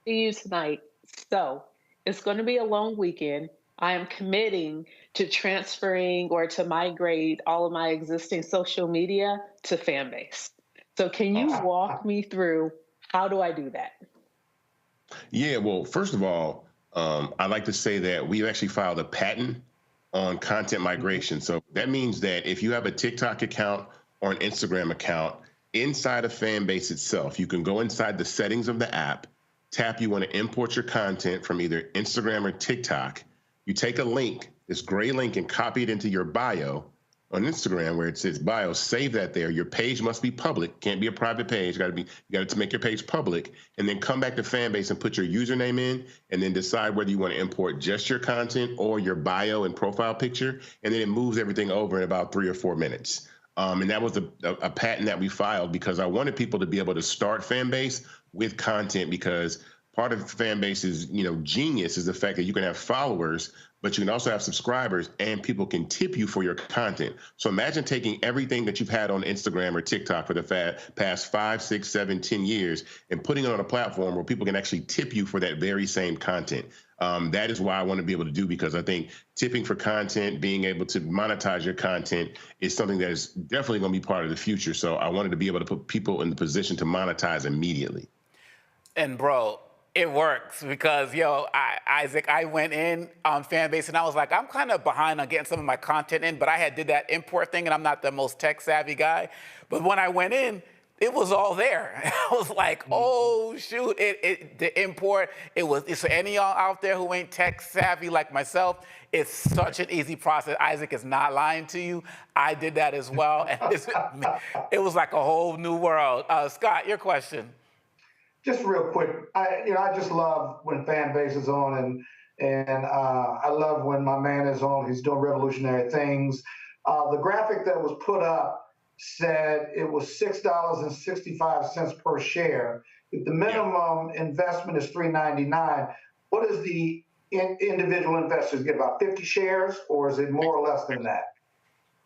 To you tonight. So it's going to be a long weekend. I am committing to transferring or to migrate all of my existing social media to Fanbase. So can you walk me through how do I do that? Yeah, well, first of all, I'd like to say that we actually filed a patent on content migration. So that means that if you have a TikTok account or an Instagram account, inside of Fanbase itself, you can go inside the settings of the app, tap you want to import your content from either Instagram or TikTok. You take a link, this gray link, and copy it into your bio on Instagram where it says bio, save that there. Your page must be public, can't be a private page. You got to make your page public, and then come back to Fanbase and put your username in, and then decide whether you want to import just your content or your bio and profile picture, and then it moves everything over in about 3 or 4 minutes. And that was a patent that we filed because I wanted people to be able to start Fanbase with content, because part of Fanbase's genius is the fact that you can have followers, but you can also have subscribers, and people can tip you for your content. So imagine taking everything that you've had on Instagram or TikTok for the past 5, 6, 7, 10 years and putting it on a platform where people can actually tip you for that very same content. That is why I want to be able to do, because I think tipping for content, being able to monetize your content is something that is definitely going to be part of the future. So I wanted to be able to put people in the position to monetize immediately. And bro, it works because, Isaac, I went in on Fanbase and I was like, I'm kind of behind on getting some of my content in, but I did that import thing and I'm not the most tech savvy guy. But when I went in, it was all there. I was like, oh, shoot, the import, it's for any of y'all out there who ain't tech savvy like myself, it's such an easy process. Isaac is not lying to you. I did that as well. And it was like a whole new world. Scott, your question. Just real quick, I just love when Fanbase is on, and I love when my man is on. He's doing revolutionary things. The graphic that was put up said it was $6.65 per share. If the minimum investment is $3.99, what does the individual investors get? About 50 shares, or is it more or less than that?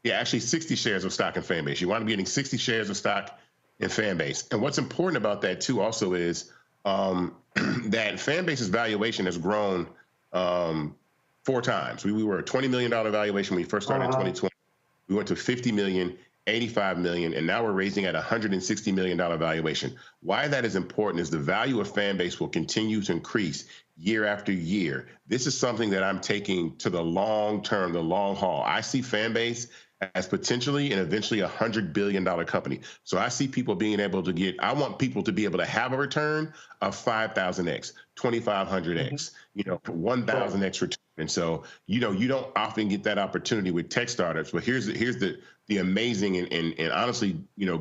Yeah, actually 60 shares of stock in Fanbase. You want to be getting 60 shares of stock in Fanbase. And what's important about that too also is that Fanbase's valuation has grown 4 times. We were a $20 million valuation when we first started in 2020. We went to 50 million, 85 million, and now we're raising at $160 million valuation. Why that is important is the value of Fanbase will continue to increase year after year. This is something that I'm taking to the long term, the long haul. I see Fanbase as potentially and eventually $100 billion company. So I see people being able to I want people to be able to have a return of 5,000x, 2,500x, 1,000x return. And so, you don't often get that opportunity with tech startups, but here's the amazing and honestly,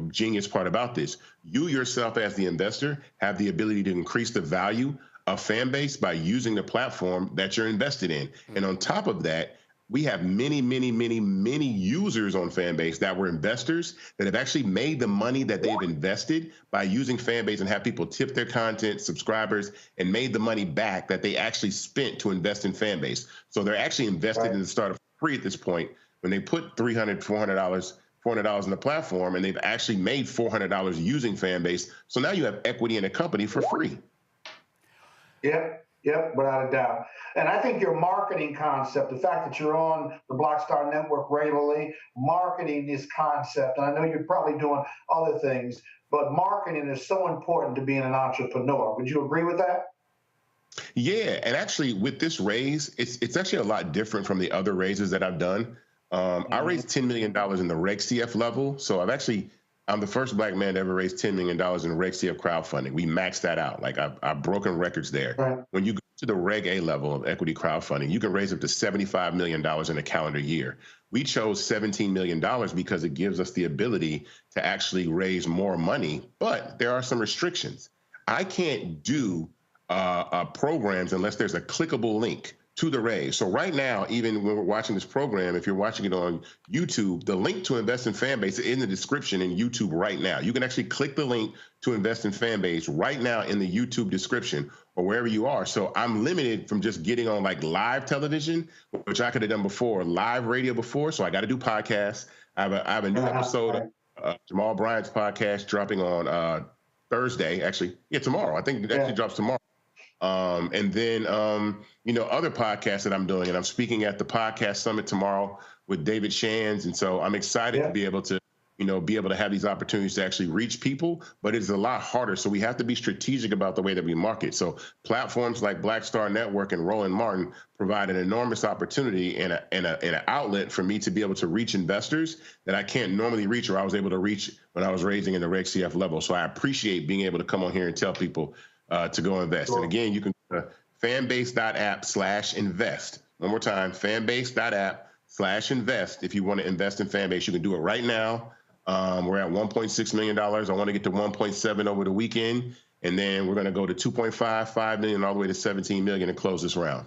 genius part about this. You yourself as the investor have the ability to increase the value of Fanbase by using the platform that you're invested in. And on top of that, we have many, many, many, many users on Fanbase that were investors that have actually made the money that they've invested by using Fanbase and have people tip their content, subscribers, and made the money back that they actually spent to invest in Fanbase. So they're actually invested in the startup for free at this point when they put $300, $400 in the platform, and they've actually made $400 using Fanbase. So now you have equity in a company for free. Yep, without a doubt. And I think your marketing concept, the fact that you're on the Blockstar Network regularly, marketing this concept, and I know you're probably doing other things, but marketing is so important to being an entrepreneur. Would you agree with that? Yeah, and actually with this raise, it's actually a lot different from the other raises that I've done. I raised $10 million in the Reg CF level, so I'm the first Black man to ever raise $10 million in Reg CF crowdfunding. We maxed that out. Like I've broken records there. Right. When you go to the Reg A level of equity crowdfunding, you can raise up to $75 million in a calendar year. We chose $17 million because it gives us the ability to actually raise more money, but there are some restrictions. I can't do programs unless there's a clickable link to the raise. So right now, even when we're watching this program, if you're watching it on YouTube, the link to invest in Fanbase is in the description in YouTube right now. You can actually click the link to invest in Fanbase right now in the YouTube description or wherever you are. So I'm limited from just getting on like live television, which I could have done before, live radio before. So I got to do podcasts. I have a new episode of Jamal Bryant's podcast dropping on Thursday, actually. Yeah, tomorrow. I think it actually drops tomorrow. And then, other podcasts that I'm doing, and I'm speaking at the podcast summit tomorrow with David Shands. And so I'm excited to be able to, have these opportunities to actually reach people, but it's a lot harder. So we have to be strategic about the way that we market. So platforms like Black Star Network and Roland Martin provide an enormous opportunity and an outlet for me to be able to reach investors that I can't normally reach, or I was able to reach when I was raising in the Reg CF level. So I appreciate being able to come on here and tell people to go invest. Sure. And again, you can fanbase.app/invest. One more time, fanbase.app/invest. If you want to invest in Fanbase, you can do it right now. We're at $1.6 million. I want to get to 1.7 over the weekend. And then we're going to go to 2.5 million, all the way to 17 million and close this round.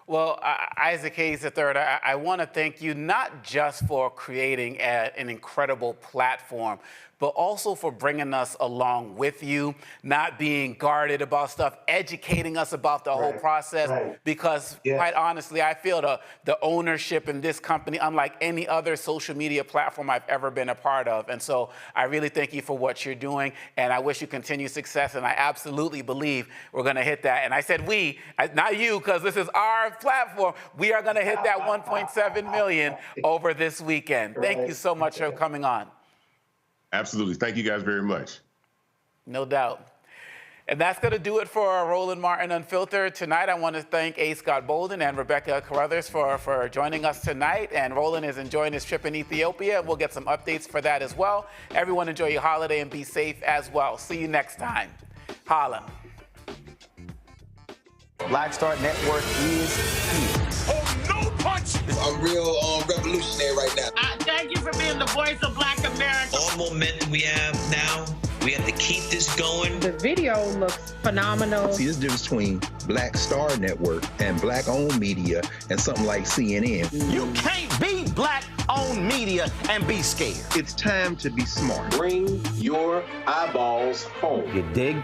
Well, Isaac Hayes III, I want to thank you not just for creating an incredible platform, but also for bringing us along with you, not being guarded about stuff, educating us about the whole process. Because quite honestly, I feel the ownership in this company, unlike any other social media platform I've ever been a part of. And so I really thank you for what you're doing, and I wish you continued success. And I absolutely believe we're going to hit that. And I said we, not you, because this is our platform. We are going to hit that 1.7 million over this weekend. Thank you so much for coming on. Absolutely. Thank you guys very much. No doubt. And that's going to do it for Roland Martin Unfiltered tonight. I want to thank A. Scott Bolden and Rebecca Carruthers for joining us tonight. And Roland is enjoying his trip in Ethiopia. We'll get some updates for that as well. Everyone enjoy your holiday and be safe as well. See you next time. Holla. Black Star Network is here. Oh, no punch! I'm real revolutionary right now. Thank you for being the voice of Black America. All momentum we have now, we have to keep this going. The video looks phenomenal. See, this difference between Black Star Network and Black-owned media and something like CNN. You can't be Black-owned media and be scared. It's time to be smart. Bring your eyeballs home. You dig?